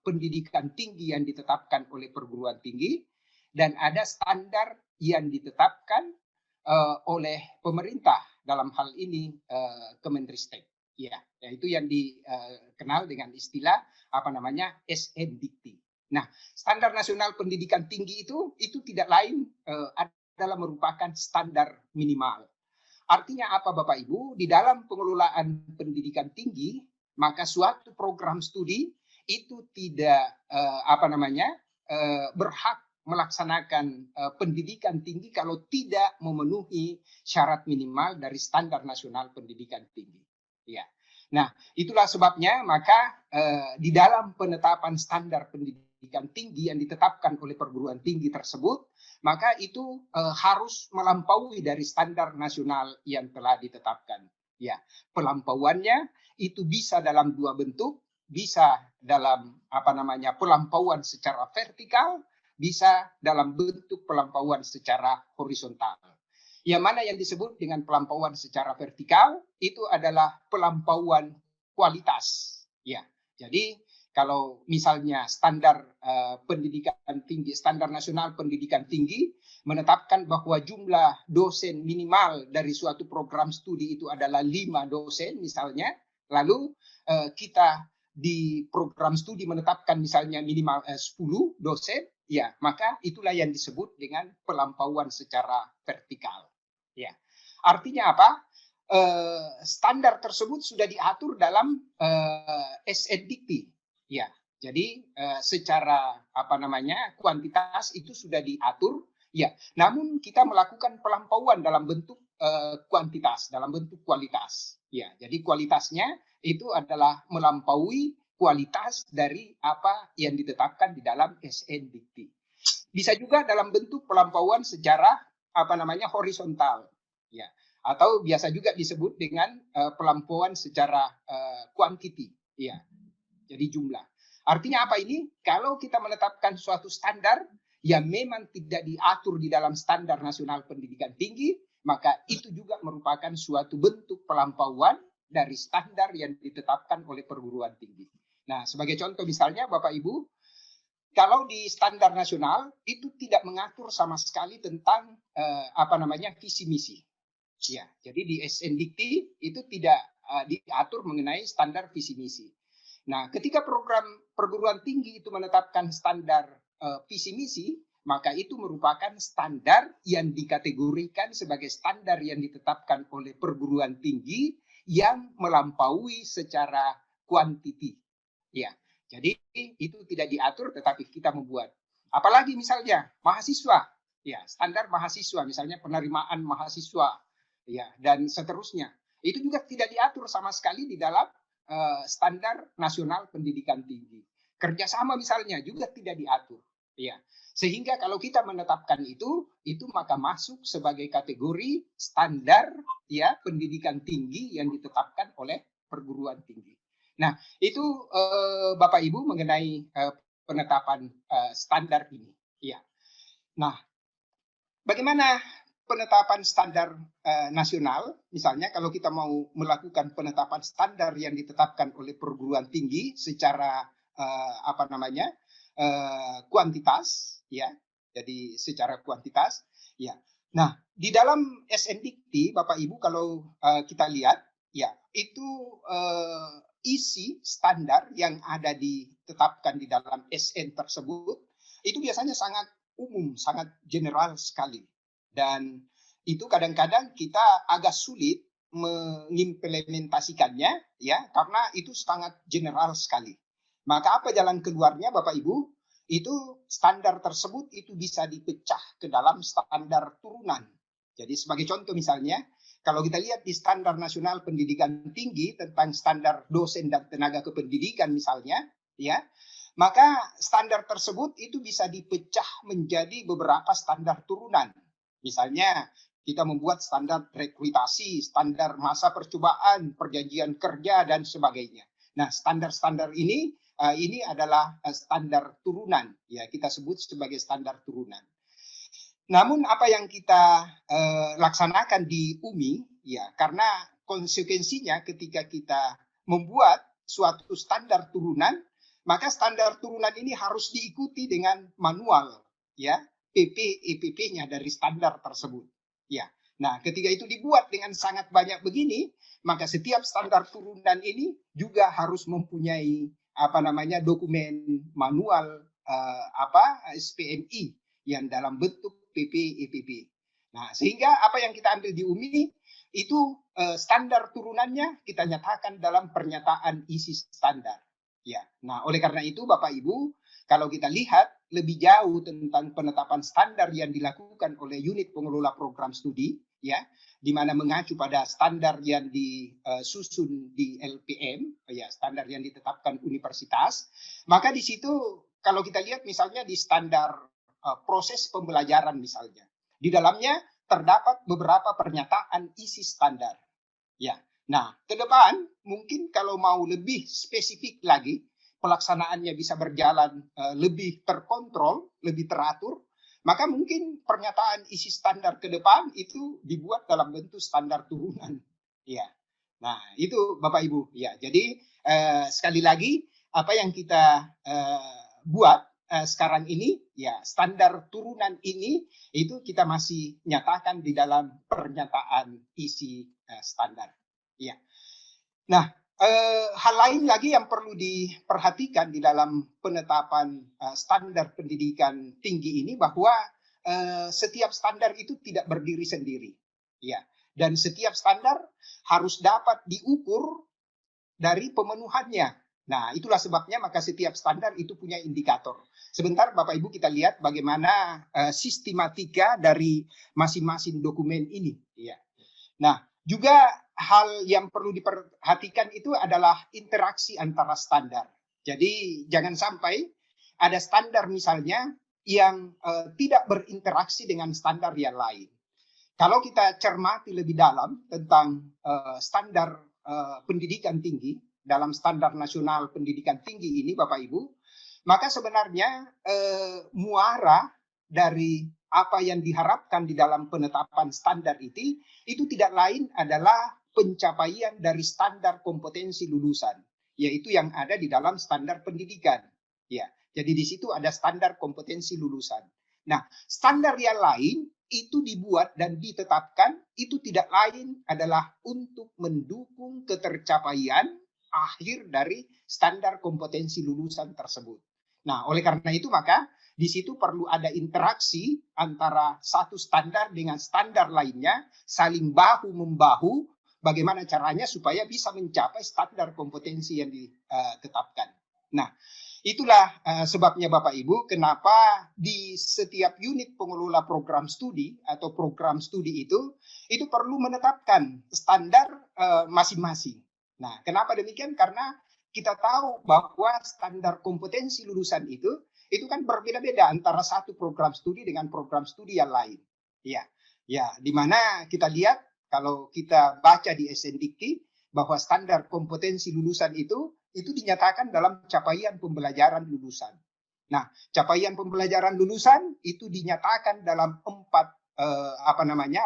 pendidikan tinggi yang ditetapkan oleh perguruan tinggi, dan ada standar yang ditetapkan oleh pemerintah, dalam hal ini Kemendristek. Ya, itu yang dikenal dengan istilah SNDikti. Nah, standar nasional pendidikan tinggi itu tidak lain adalah merupakan standar minimal. Artinya apa Bapak Ibu? Di dalam pengelolaan pendidikan tinggi, maka suatu program studi itu tidak berhak melaksanakan pendidikan tinggi kalau tidak memenuhi syarat minimal dari standar nasional pendidikan tinggi. Ya. Nah, itulah sebabnya maka di dalam penetapan standar pendidikan tinggi yang ditetapkan oleh perguruan tinggi tersebut, maka itu harus melampaui dari standar nasional yang telah ditetapkan. Ya, pelampauannya itu bisa dalam dua bentuk, bisa dalam pelampauan secara vertikal, bisa dalam bentuk pelampauan secara horizontal. Yang mana yang disebut dengan pelampauan secara vertikal itu adalah pelampauan kualitas. Ya, jadi kalau misalnya standar pendidikan tinggi, standar nasional pendidikan tinggi menetapkan bahwa jumlah dosen minimal dari suatu program studi itu adalah 5 dosen misalnya, lalu kita di program studi menetapkan misalnya minimal 10 dosen, ya maka itulah yang disebut dengan pelampauan secara vertikal. Ya, artinya apa? Standar tersebut sudah diatur dalam SNDikti. Ya, jadi secara kuantitas itu sudah diatur. Ya, namun kita melakukan pelampauan dalam bentuk kuantitas, dalam bentuk kualitas. Ya, jadi kualitasnya itu adalah melampaui kualitas dari apa yang ditetapkan di dalam SNDikti. Bisa juga dalam bentuk pelampauan secara horizontal. Ya, atau biasa juga disebut dengan pelampauan secara quantity. Ya. Jadi jumlah. Artinya apa ini? Kalau kita menetapkan suatu standar yang memang tidak diatur di dalam standar nasional pendidikan tinggi, maka itu juga merupakan suatu bentuk pelampauan dari standar yang ditetapkan oleh perguruan tinggi. Nah, sebagai contoh misalnya Bapak Ibu, kalau di standar nasional itu tidak mengatur sama sekali tentang visi misi. Ya, jadi di SNDikti itu tidak diatur mengenai standar visi misi. Nah, ketika program perguruan tinggi itu menetapkan standar visi misi, maka itu merupakan standar yang dikategorikan sebagai standar yang ditetapkan oleh perguruan tinggi yang melampaui secara kuantiti. Ya, jadi itu tidak diatur tetapi kita membuat. Apalagi misalnya mahasiswa, ya standar mahasiswa, misalnya penerimaan mahasiswa, ya dan seterusnya. Itu juga tidak diatur sama sekali di dalam standar nasional pendidikan tinggi. Kerjasama misalnya juga tidak diatur. Ya, sehingga kalau kita menetapkan itu maka masuk sebagai kategori standar ya pendidikan tinggi yang ditetapkan oleh perguruan tinggi. Nah, itu Bapak Ibu mengenai penetapan standar ini. Ya. Nah, bagaimana penetapan standar nasional? Misalnya kalau kita mau melakukan penetapan standar yang ditetapkan oleh perguruan tinggi secara kuantitas, ya. Jadi secara kuantitas, ya. Nah, di dalam SNDikti, Bapak Ibu, kalau kita lihat, ya, itu isi standar yang ada ditetapkan di dalam SN tersebut itu biasanya sangat umum, sangat general sekali. Dan itu kadang-kadang kita agak sulit mengimplementasikannya, ya, karena itu sangat general sekali. Maka apa jalan keluarnya, Bapak Ibu? Itu standar tersebut itu bisa dipecah ke dalam standar turunan. Jadi sebagai contoh misalnya, kalau kita lihat di standar nasional pendidikan tinggi tentang standar dosen dan tenaga kependidikan misalnya, ya, maka standar tersebut itu bisa dipecah menjadi beberapa standar turunan. Misalnya kita membuat standar rekrutasi, standar masa percobaan, perjanjian kerja dan sebagainya. Nah, standar-standar ini adalah standar turunan, ya kita sebut sebagai standar turunan. Namun apa yang kita laksanakan di UMI, ya karena konsekuensinya ketika kita membuat suatu standar turunan, maka standar turunan ini harus diikuti dengan manual, ya, PP EPP-nya dari standar tersebut. Ya. Nah, ketika itu dibuat dengan sangat banyak begini, maka setiap standar turunan ini juga harus mempunyai dokumen manual SPMI yang dalam bentuk PP EPP. Nah, sehingga apa yang kita ambil di UMI itu standar turunannya kita nyatakan dalam pernyataan isi standar. Ya. Nah, oleh karena itu Bapak Ibu, kalau kita lihat lebih jauh tentang penetapan standar yang dilakukan oleh unit pengelola program studi, ya, di mana mengacu pada standar yang disusun di LPM, ya, standar yang ditetapkan universitas, maka di situ kalau kita lihat misalnya di standar proses pembelajaran misalnya, di dalamnya terdapat beberapa pernyataan isi standar. Ya. Nah, ke depan mungkin kalau mau lebih spesifik lagi, pelaksanaannya bisa berjalan lebih terkontrol, lebih teratur, maka mungkin pernyataan isi standar ke depan itu dibuat dalam bentuk standar turunan. Ya. Nah, itu Bapak Ibu. Ya, jadi sekali lagi apa yang kita buat sekarang ini, ya, standar turunan ini itu kita masih nyatakan di dalam pernyataan isi standar. Ya. Nah, hal lain lagi yang perlu diperhatikan di dalam penetapan standar pendidikan tinggi ini bahwa setiap standar itu tidak berdiri sendiri. Ya. Dan setiap standar harus dapat diukur dari pemenuhannya. Nah, itulah sebabnya maka setiap standar itu punya indikator. Sebentar Bapak Ibu kita lihat bagaimana sistematika dari masing-masing dokumen ini. Ya. Nah, juga hal yang perlu diperhatikan itu adalah interaksi antara standar. Jadi jangan sampai ada standar misalnya yang tidak berinteraksi dengan standar yang lain. Kalau kita cermati lebih dalam tentang standar pendidikan tinggi, dalam standar nasional pendidikan tinggi ini Bapak Ibu, maka sebenarnya muara dari apa yang diharapkan di dalam penetapan standar itu tidak lain adalah pencapaian dari standar kompetensi lulusan, yaitu yang ada di dalam standar pendidikan. Ya, jadi di situ ada standar kompetensi lulusan. Nah, standar yang lain itu dibuat dan ditetapkan itu tidak lain adalah untuk mendukung ketercapaian akhir dari standar kompetensi lulusan tersebut. Nah, oleh karena itu maka di situ perlu ada interaksi antara satu standar dengan standar lainnya, saling bahu-membahu, bagaimana caranya supaya bisa mencapai standar kompetensi yang ditetapkan. Nah, itulah sebabnya Bapak Ibu kenapa di setiap unit pengelola program studi atau program studi itu perlu menetapkan standar masing-masing. Nah, kenapa demikian? Karena kita tahu bahwa standar kompetensi lulusan itu kan berbeda-beda antara satu program studi dengan program studi yang lain. Ya, di mana kita lihat kalau kita baca di SNDikti bahwa standar kompetensi lulusan itu dinyatakan dalam capaian pembelajaran lulusan. Nah, capaian pembelajaran lulusan itu dinyatakan dalam 4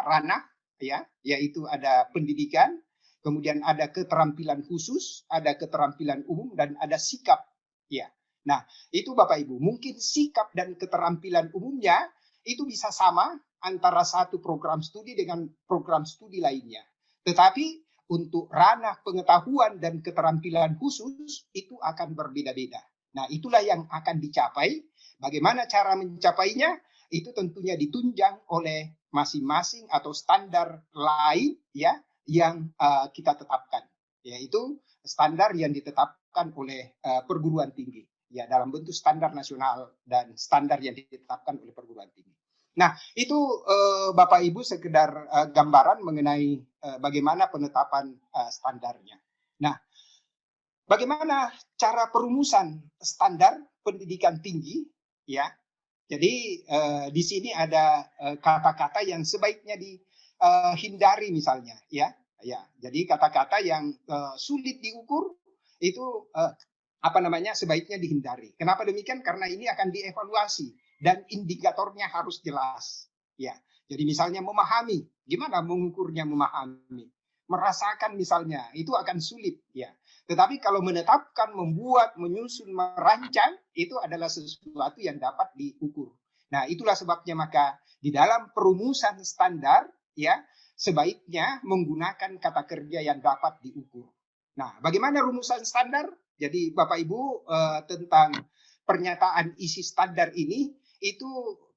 ranah, ya, yaitu ada pendidikan, kemudian ada keterampilan khusus, ada keterampilan umum, dan ada sikap. Ya. Nah, itu Bapak Ibu, mungkin sikap dan keterampilan umumnya itu bisa sama antara satu program studi dengan program studi lainnya. Tetapi untuk ranah pengetahuan dan keterampilan khusus itu akan berbeda-beda. Nah, itulah yang akan dicapai. Bagaimana cara mencapainya? Itu tentunya ditunjang oleh masing-masing atau standar lain, ya, yang kita tetapkan, yaitu standar yang ditetapkan oleh perguruan tinggi, ya, dalam bentuk standar nasional dan standar yang ditetapkan oleh perguruan tinggi. Nah, itu Bapak Ibu sekedar gambaran mengenai bagaimana penetapan standarnya. Nah, bagaimana cara perumusan standar pendidikan tinggi, ya? Jadi di sini ada kata-kata yang sebaiknya dihindari misalnya, ya. Jadi kata-kata yang sulit diukur itu sebaiknya dihindari. Kenapa demikian? Karena ini akan dievaluasi dan indikatornya harus jelas. Ya. Jadi misalnya memahami, gimana mengukurnya memahami? merasakan misalnya, itu akan sulit ya. Tetapi kalau menetapkan, membuat, menyusun, merancang, itu adalah sesuatu yang dapat diukur. Nah, itulah sebabnya maka di dalam perumusan standar ya, sebaiknya menggunakan kata kerja yang dapat diukur. Nah, bagaimana rumusan standar? Jadi Bapak Ibu tentang pernyataan isi standar ini, itu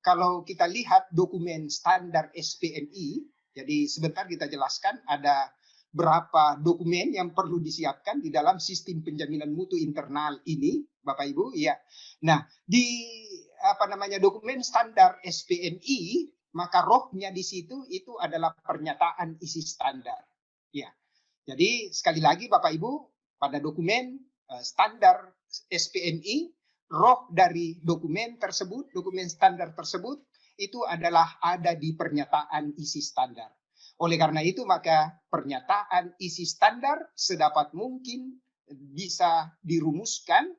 kalau kita lihat dokumen standar SPMI, jadi sebentar kita jelaskan ada berapa dokumen yang perlu disiapkan di dalam sistem penjaminan mutu internal ini, Bapak Ibu, ya. Nah, di dokumen standar SPMI, maka rohnya di situ itu adalah pernyataan isi standar. Ya. Jadi sekali lagi Bapak Ibu, pada dokumen standar SPMI, roh dari dokumen tersebut, dokumen standar tersebut, itu adalah ada di pernyataan isi standar. Oleh karena itu maka pernyataan isi standar sedapat mungkin bisa dirumuskan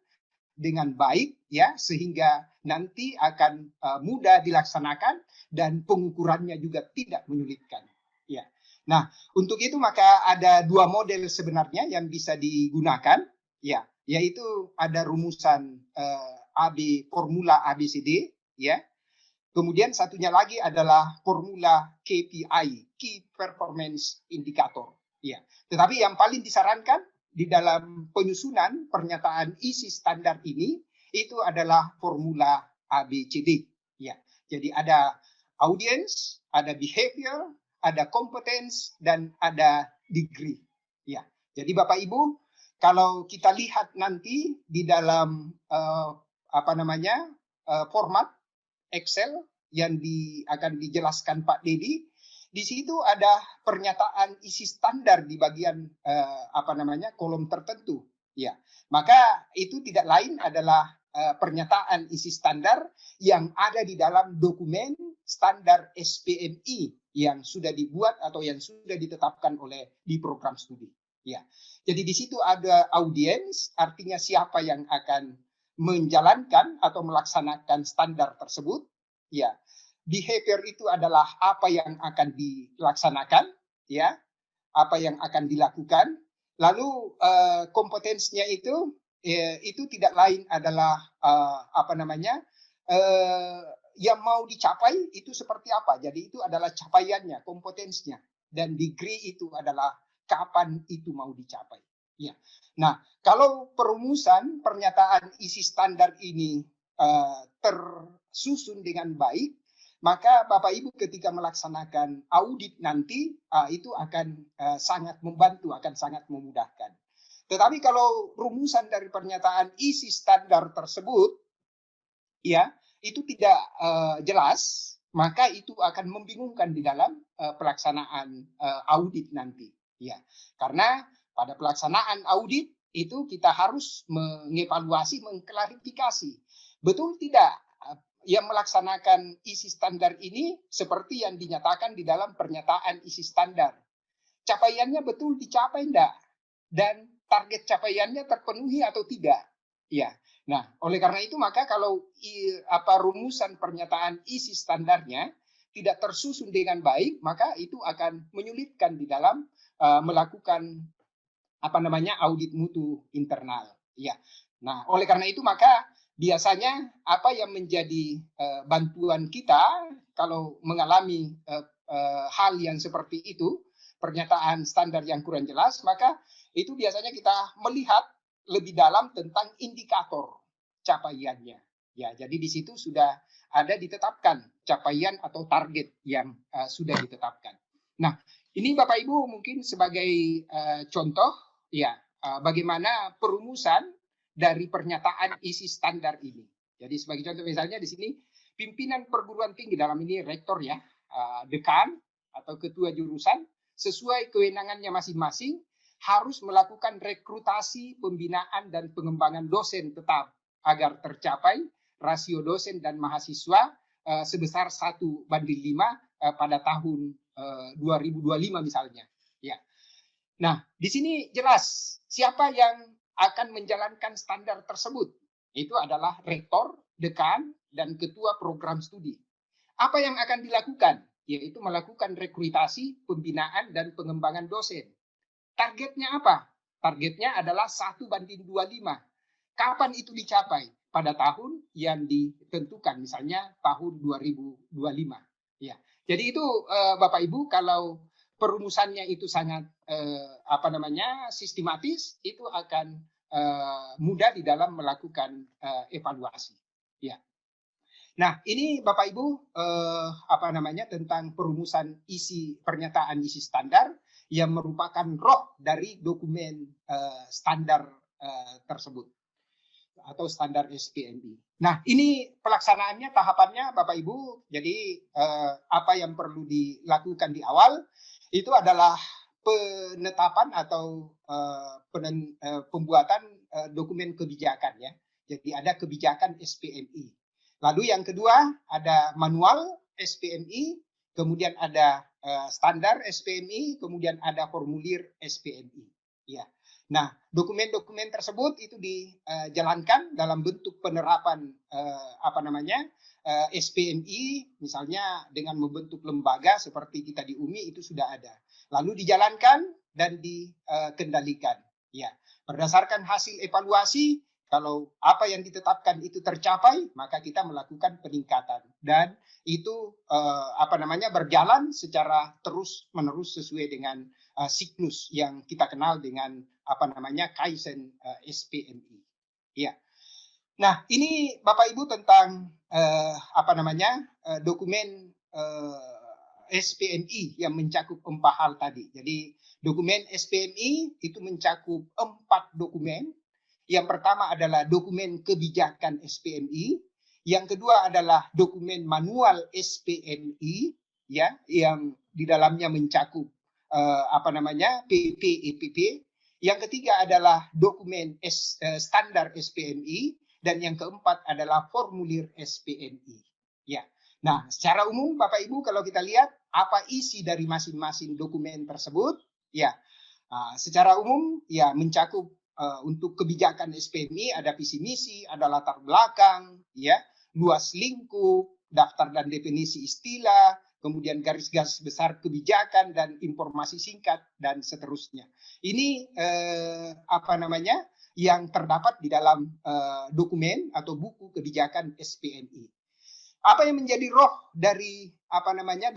dengan baik ya, sehingga nanti akan mudah dilaksanakan dan pengukurannya juga tidak menyulitkan. Ya. Nah, untuk itu maka ada dua model sebenarnya yang bisa digunakan, ya, yaitu ada rumusan formula ABCD, ya. Kemudian satunya lagi adalah formula KPI, Key Performance Indicator. Ya. Tetapi yang paling disarankan di dalam penyusunan pernyataan isi standar ini itu adalah formula ABCD. Ya. Jadi ada audience, ada behavior, ada competence, dan ada degree. Ya. Jadi Bapak Ibu, kalau kita lihat nanti di dalam format Excel yang akan dijelaskan Pak Dedi, di situ ada pernyataan isi standar di bagian kolom tertentu. Ya, maka itu tidak lain adalah pernyataan isi standar yang ada di dalam dokumen standar SPMI yang sudah dibuat atau yang sudah ditetapkan oleh di program studi. Ya, jadi di situ ada audiens, artinya siapa yang akan menjalankan atau melaksanakan standar tersebut. Ya, behavior itu adalah apa yang akan dilaksanakan, ya, apa yang akan dilakukan. Lalu kompetensinya itu tidak lain adalah yang mau dicapai itu seperti apa. Jadi itu adalah capaiannya, kompetensinya, dan degree itu adalah kapan itu mau dicapai. Ya. Nah, kalau perumusan pernyataan isi standar ini tersusun dengan baik, maka Bapak Ibu ketika melaksanakan audit nanti itu akan sangat membantu, akan sangat memudahkan. Tetapi kalau rumusan dari pernyataan isi standar tersebut ya itu tidak jelas, maka itu akan membingungkan di dalam pelaksanaan audit nanti. Ya, karena pada pelaksanaan audit itu kita harus mengevaluasi, mengklarifikasi. Betul tidak yang melaksanakan isi standar ini seperti yang dinyatakan di dalam pernyataan isi standar? Capaiannya betul dicapai enggak? Dan target capaiannya terpenuhi atau tidak? Ya. Nah, oleh karena itu maka kalau rumusan pernyataan isi standarnya tidak tersusun dengan baik, maka itu akan menyulitkan di dalam melakukan audit mutu internal. Ya. Nah, oleh karena itu maka biasanya apa yang menjadi bantuan kita kalau mengalami hal yang seperti itu, pernyataan standar yang kurang jelas, maka itu biasanya kita melihat lebih dalam tentang indikator capaiannya. Ya, jadi di situ sudah ada ditetapkan capaian atau target yang sudah ditetapkan. Nah, ini Bapak Ibu mungkin sebagai contoh ya bagaimana perumusan dari pernyataan isi standar ini. Jadi sebagai contoh misalnya di sini pimpinan perguruan tinggi, dalam ini rektor ya, dekan atau ketua jurusan sesuai kewenangannya masing-masing harus melakukan rekrutasi, pembinaan dan pengembangan dosen tetap agar tercapai rasio dosen dan mahasiswa sebesar 1:5 pada tahun 2025 misalnya. Ya. Nah, di sini jelas siapa yang akan menjalankan standar tersebut. Itu adalah rektor, dekan, dan ketua program studi. Apa yang akan dilakukan? Yaitu melakukan rekrutasi, pembinaan, dan pengembangan dosen. Targetnya apa? Targetnya adalah 1:25. Kapan itu dicapai? Pada tahun yang ditentukan, misalnya tahun 2025. Ya. Jadi itu Bapak Ibu, kalau perumusannya itu sangat sistematis, itu akan mudah di dalam melakukan evaluasi. Ya. Nah, ini Bapak Ibu tentang perumusan isi pernyataan isi standar yang merupakan roh dari dokumen standar tersebut atau standar SPMI. Nah, ini pelaksanaannya, tahapannya Bapak Ibu. Jadi apa yang perlu dilakukan di awal itu adalah penetapan atau pembuatan dokumen kebijakan ya. Jadi ada kebijakan SPMI. Lalu yang kedua ada manual SPMI, kemudian ada standar SPMI, kemudian ada formulir SPMI. Ya. Nah, dokumen-dokumen tersebut itu dijalankan dalam bentuk penerapan SPMI, misalnya dengan membentuk lembaga seperti kita di UMI itu sudah ada. Lalu dijalankan dan dikendalikan. Ya, berdasarkan hasil evaluasi, kalau apa yang ditetapkan itu tercapai, maka kita melakukan peningkatan dan itu berjalan secara terus-menerus sesuai dengan siklus yang kita kenal dengan Kaizen SPMI. Ya. Nah, ini Bapak Ibu tentang dokumen SPMI yang mencakup 4 hal tadi. Jadi dokumen SPMI itu mencakup 4 dokumen. Yang pertama adalah dokumen kebijakan SPMI, yang kedua adalah dokumen manual SPMI ya, yang di dalamnya mencakup PP EPP. Yang ketiga adalah dokumen standar SPMI dan yang keempat adalah formulir SPMI. Ya. Nah, secara umum Bapak Ibu kalau kita lihat apa isi dari masing-masing dokumen tersebut, ya. Secara umum ya mencakup untuk kebijakan SPMI ada visi misi, ada latar belakang, ya, luas lingkup, daftar dan definisi istilah, kemudian garis-garis besar kebijakan dan informasi singkat dan seterusnya. Ini yang terdapat di dalam dokumen atau buku kebijakan SPMI. Apa yang menjadi roh dari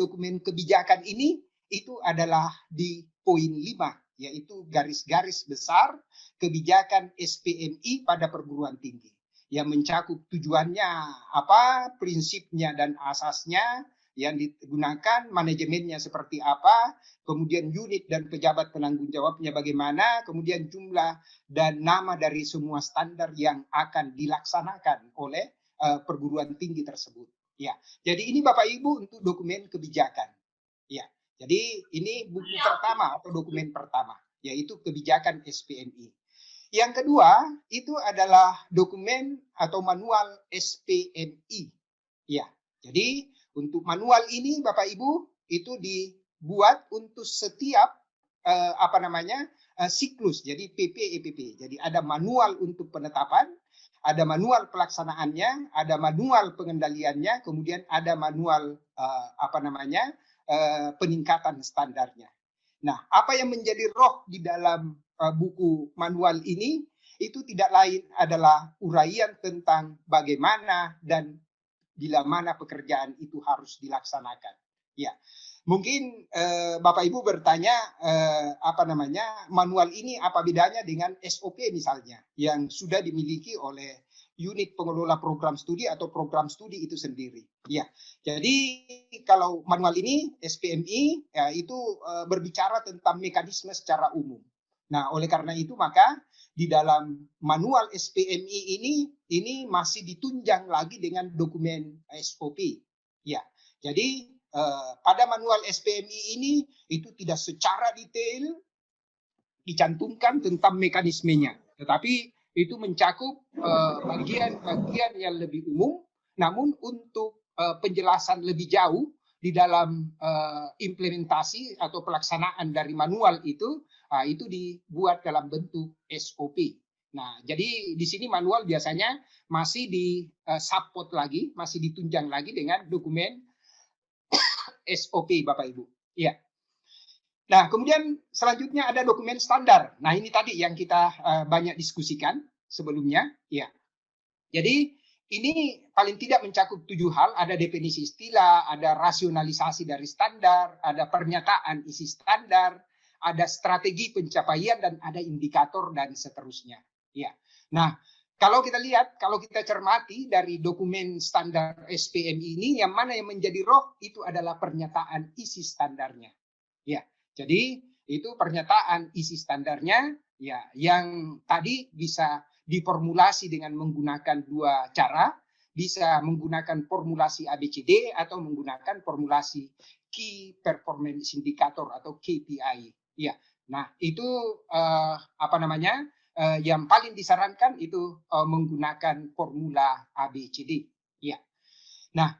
dokumen kebijakan ini itu adalah di poin 5, yaitu garis-garis besar kebijakan SPMI pada perguruan tinggi yang mencakup tujuannya apa, prinsipnya dan asasnya yang digunakan, manajemennya seperti apa, kemudian unit dan pejabat penanggung jawabnya bagaimana, kemudian jumlah dan nama dari semua standar yang akan dilaksanakan oleh perguruan tinggi tersebut. Ya, jadi ini Bapak Ibu untuk dokumen kebijakan. Ya, jadi ini buku pertama atau dokumen pertama, yaitu kebijakan SPMI. Yang kedua itu adalah dokumen atau manual SPMI. Ya, jadi untuk manual ini Bapak Ibu itu dibuat untuk setiap siklus. Jadi PP EPP. Jadi ada manual untuk penetapan, ada manual pelaksanaannya, ada manual pengendaliannya, kemudian ada manual peningkatan standarnya. Nah, apa yang menjadi roh di dalam buku manual ini itu tidak lain adalah uraian tentang bagaimana dan bila mana pekerjaan itu harus dilaksanakan. Ya, mungkin Bapak Ibu bertanya manual ini apa bedanya dengan SOP misalnya yang sudah dimiliki oleh unit pengelola program studi atau program studi itu sendiri. Ya, jadi kalau manual ini SPMI ya, itu berbicara tentang mekanisme secara umum. Nah, oleh karena itu maka di dalam manual SPMI ini masih ditunjang lagi dengan dokumen SOP. Ya, jadi pada manual SPMI ini itu tidak secara detail dicantumkan tentang mekanismenya, tetapi itu mencakup bagian-bagian yang lebih umum, namun untuk penjelasan lebih jauh di dalam implementasi atau pelaksanaan dari manual itu dibuat dalam bentuk SOP. Nah, jadi di sini manual biasanya masih di-support lagi, masih ditunjang lagi dengan dokumen SOP Bapak Ibu. Ya. Nah, kemudian selanjutnya ada dokumen standar. Nah, ini tadi yang kita banyak diskusikan sebelumnya. Ya, jadi ini paling tidak mencakup 7 hal. Ada definisi istilah, ada rasionalisasi dari standar, ada pernyataan isi standar, ada strategi pencapaian, dan ada indikator dan seterusnya. Ya. Nah, kalau kita lihat, kalau kita cermati dari dokumen standar SPMI ini, yang mana yang menjadi roh itu adalah pernyataan isi standarnya. Ya, jadi itu pernyataan isi standarnya, ya, yang tadi bisa diformulasi dengan menggunakan 2 cara, bisa menggunakan formulasi ABCD atau menggunakan formulasi Key Performance Indicator atau KPI. Ya, nah itu apa namanya? Yang paling disarankan itu menggunakan formula ABCD. Ya, nah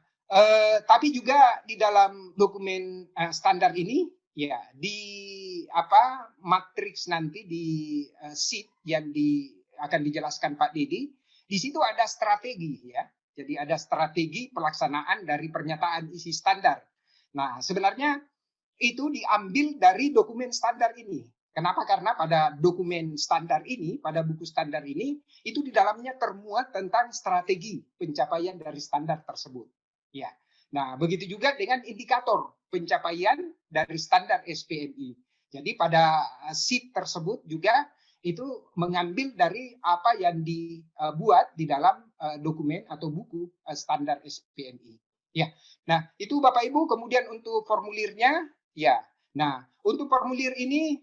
tapi juga di dalam dokumen standar ini, ya, di apa matriks nanti di sheet yang akan dijelaskan Pak Dedi, di situ ada strategi, ya. Jadi ada strategi pelaksanaan dari pernyataan isi standar. Nah, sebenarnya itu diambil dari dokumen standar ini. Kenapa? Karena pada dokumen standar ini, pada buku standar ini, itu di dalamnya termuat tentang strategi pencapaian dari standar tersebut. Ya. Nah, begitu juga dengan indikator pencapaian dari standar SPMI. Jadi pada sheet tersebut juga itu mengambil dari apa yang dibuat di dalam dokumen atau buku standar SPMI. Ya. Nah, itu Bapak Ibu. Kemudian untuk formulirnya, ya. Nah, untuk formulir ini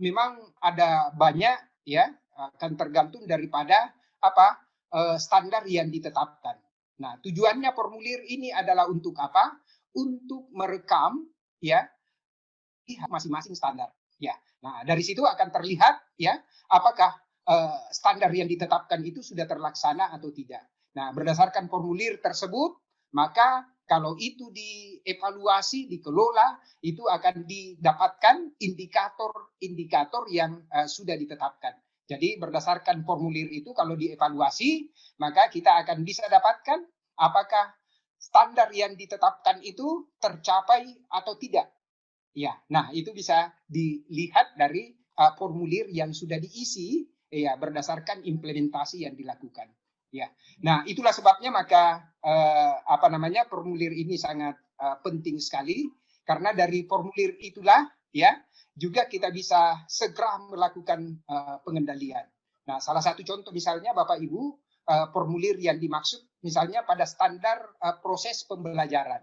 memang ada banyak, ya, akan tergantung daripada apa standar yang ditetapkan. Nah, tujuannya formulir ini adalah untuk apa? Untuk merekam, ya, masing-masing standar. Ya. Nah, dari situ akan terlihat, ya, apakah standar yang ditetapkan itu sudah terlaksana atau tidak. Nah, berdasarkan formulir tersebut, maka kalau itu dievaluasi, dikelola, itu akan didapatkan indikator-indikator yang sudah ditetapkan. Jadi berdasarkan formulir itu kalau dievaluasi, maka kita akan bisa dapatkan apakah standar yang ditetapkan itu tercapai atau tidak. Ya, nah itu bisa dilihat dari formulir yang sudah diisi, ya, berdasarkan implementasi yang dilakukan. Ya, nah itulah sebabnya maka apa namanya formulir ini sangat penting sekali, karena dari formulir itulah, ya, juga kita bisa segera melakukan pengendalian. Nah, salah satu contoh misalnya Bapak Ibu, formulir yang dimaksud misalnya pada standar proses pembelajaran.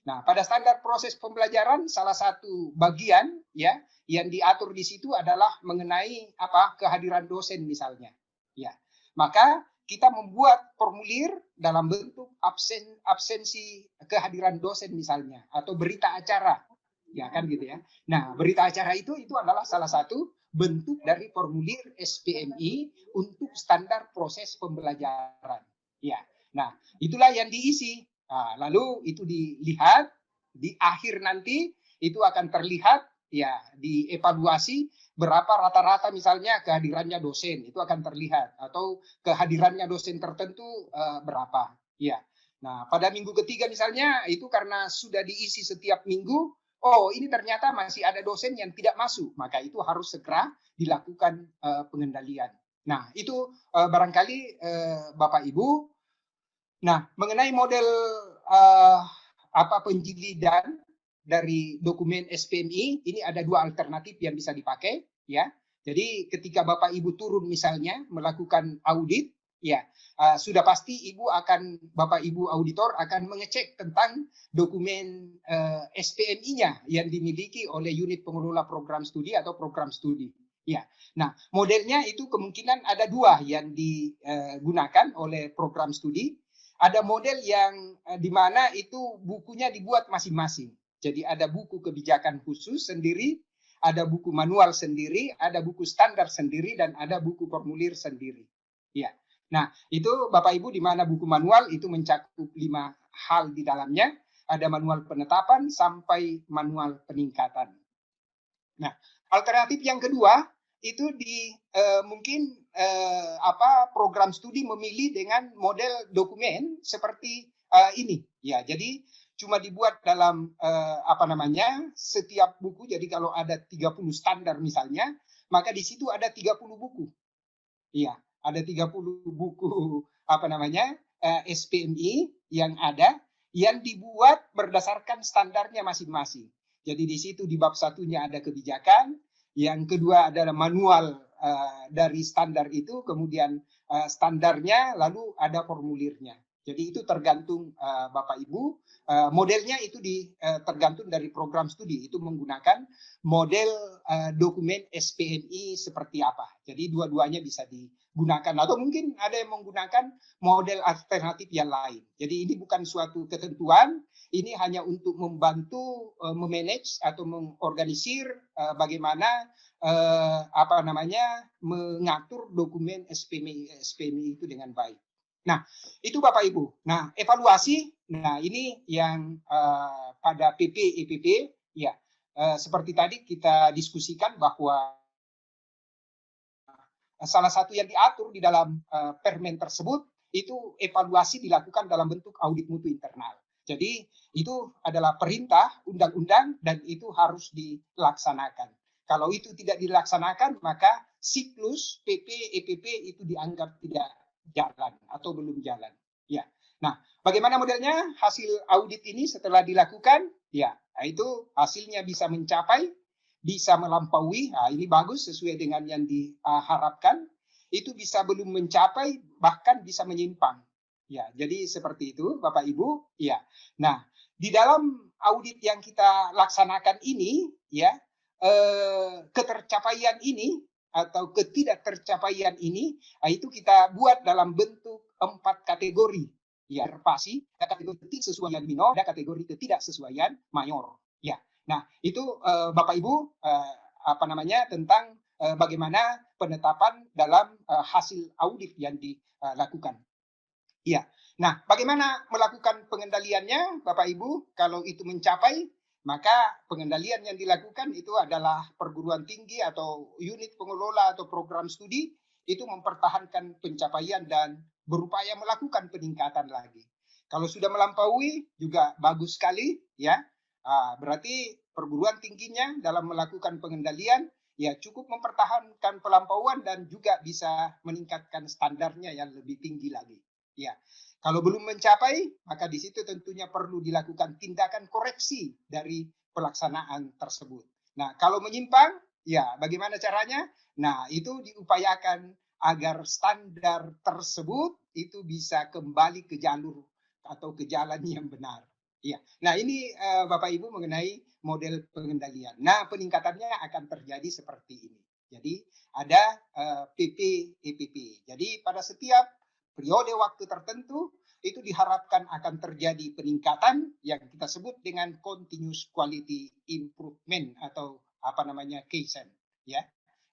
Nah, pada standar proses pembelajaran salah satu bagian, ya, yang diatur di situ adalah mengenai apa kehadiran dosen misalnya. Ya. Maka kita membuat formulir dalam bentuk absensi kehadiran dosen misalnya, atau berita acara. Ya kan gitu ya. Nah, berita acara itu adalah salah satu bentuk dari formulir SPMI untuk standar proses pembelajaran. Ya. Nah, itulah yang diisi. Nah, lalu itu dilihat di akhir nanti, itu akan terlihat, ya, dievaluasi berapa rata-rata misalnya kehadirannya dosen, itu akan terlihat, atau kehadirannya dosen tertentu berapa. Ya. Nah, pada minggu ketiga misalnya itu karena sudah diisi setiap minggu, oh ini ternyata masih ada dosen yang tidak masuk, maka itu harus segera dilakukan pengendalian. Nah, itu barangkali Bapak Ibu. Nah, mengenai model penjilidan dari dokumen SPMI, ini ada 2 alternatif yang bisa dipakai, ya. Jadi ketika Bapak Ibu turun misalnya melakukan audit, ya, sudah pasti Bapak Ibu auditor akan mengecek tentang dokumen SPMI-nya yang dimiliki oleh unit pengelola program studi atau program studi. Ya. Nah, modelnya itu kemungkinan ada 2 yang digunakan oleh program studi. Ada model yang di mana itu bukunya dibuat masing-masing. Jadi ada buku kebijakan khusus sendiri, ada buku manual sendiri, ada buku standar sendiri, dan ada buku formulir sendiri. Ya. Nah, itu Bapak Ibu, di mana buku manual itu mencakup 5 hal di dalamnya. Ada manual penetapan sampai manual peningkatan. Nah, alternatif yang kedua itu mungkin program studi memilih dengan model dokumen seperti ini. Ya, jadi cuma dibuat dalam setiap buku. Jadi kalau ada 30 standar misalnya, maka di situ ada 30 buku. Iya, ada 30 buku SPMI yang ada, yang dibuat berdasarkan standarnya masing-masing. Jadi di situ di bab satunya ada kebijakan, yang kedua adalah manual dari standar itu, kemudian standarnya, lalu ada formulirnya. Jadi itu tergantung Bapak Ibu, modelnya itu tergantung dari program studi, itu menggunakan model dokumen SPMI seperti apa. Jadi dua-duanya bisa digunakan, atau mungkin ada yang menggunakan model alternatif yang lain. Jadi ini bukan suatu ketentuan, ini hanya untuk membantu memanage atau mengorganisir bagaimana mengatur dokumen SPMI itu dengan baik. Nah, itu Bapak Ibu. Nah, evaluasi, nah ini yang pada PP EPP, ya seperti tadi kita diskusikan bahwa salah satu yang diatur di dalam permen tersebut itu evaluasi dilakukan dalam bentuk audit mutu internal. Jadi itu adalah perintah undang-undang dan itu harus dilaksanakan. Kalau itu tidak dilaksanakan, maka siklus PP EPP itu dianggap tidak jalan atau belum jalan. Ya. Nah, bagaimana modelnya hasil audit ini setelah dilakukan? Ya, itu hasilnya bisa mencapai, bisa melampaui. Nah, ini bagus sesuai dengan yang diharapkan. Itu bisa belum mencapai, bahkan bisa menyimpang. Ya, jadi seperti itu, Bapak Ibu. Ya. Nah, di dalam audit yang kita laksanakan ini, ya, ketercapaian ini atau ketidaktercapaian ini, itu kita buat dalam bentuk 4 kategori. Ya, pasti ada kategori ketidaksesuaian minor, ada kategori ketidaksesuaian mayor. Ya. Nah, itu Bapak Ibu tentang bagaimana penetapan dalam hasil audit yang dilakukan. Iya. Nah, bagaimana melakukan pengendaliannya, Bapak Ibu? Kalau itu mencapai, maka pengendalian yang dilakukan itu adalah perguruan tinggi atau unit pengelola atau program studi itu mempertahankan pencapaian dan berupaya melakukan peningkatan lagi. Kalau sudah melampaui juga bagus sekali, ya. Berarti perguruan tingginya dalam melakukan pengendalian ya cukup mempertahankan pelampauan dan juga bisa meningkatkan standarnya yang lebih tinggi lagi. Ya, kalau belum mencapai, maka di situ tentunya perlu dilakukan tindakan koreksi dari pelaksanaan tersebut. Nah, kalau menyimpang, ya bagaimana caranya? Nah, itu diupayakan agar standar tersebut itu bisa kembali ke jalur atau ke jalan yang benar. Ya, nah ini Bapak Ibu mengenai model pengendalian. Nah, peningkatannya akan terjadi seperti ini. Jadi ada PP EPP. Jadi pada setiap periode waktu tertentu itu diharapkan akan terjadi peningkatan yang kita sebut dengan continuous quality improvement atau KSIM, ya.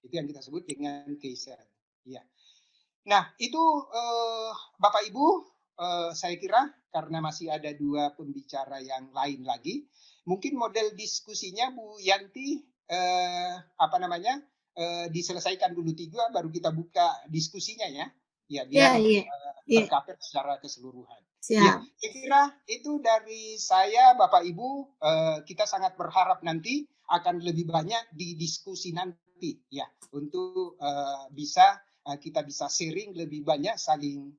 Itu yang kita sebut dengan KSIM, ya. Nah, itu Bapak Ibu, saya kira karena masih ada 2 pembicara yang lain lagi, mungkin model diskusinya Bu Yanti diselesaikan dulu 3 baru kita buka diskusinya, ya. Ya, biar tercover secara keseluruhan. Ya, saya kira itu dari saya, Bapak Ibu. Kita sangat berharap nanti akan lebih banyak di diskusi nanti, ya, untuk kita bisa sharing lebih banyak, saling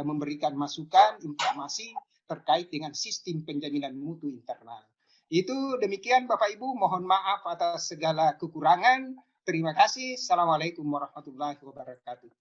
memberikan masukan, informasi terkait dengan sistem penjaminan mutu internal. Itu demikian Bapak Ibu, mohon maaf atas segala kekurangan. Terima kasih. Assalamualaikum warahmatullahi wabarakatuh.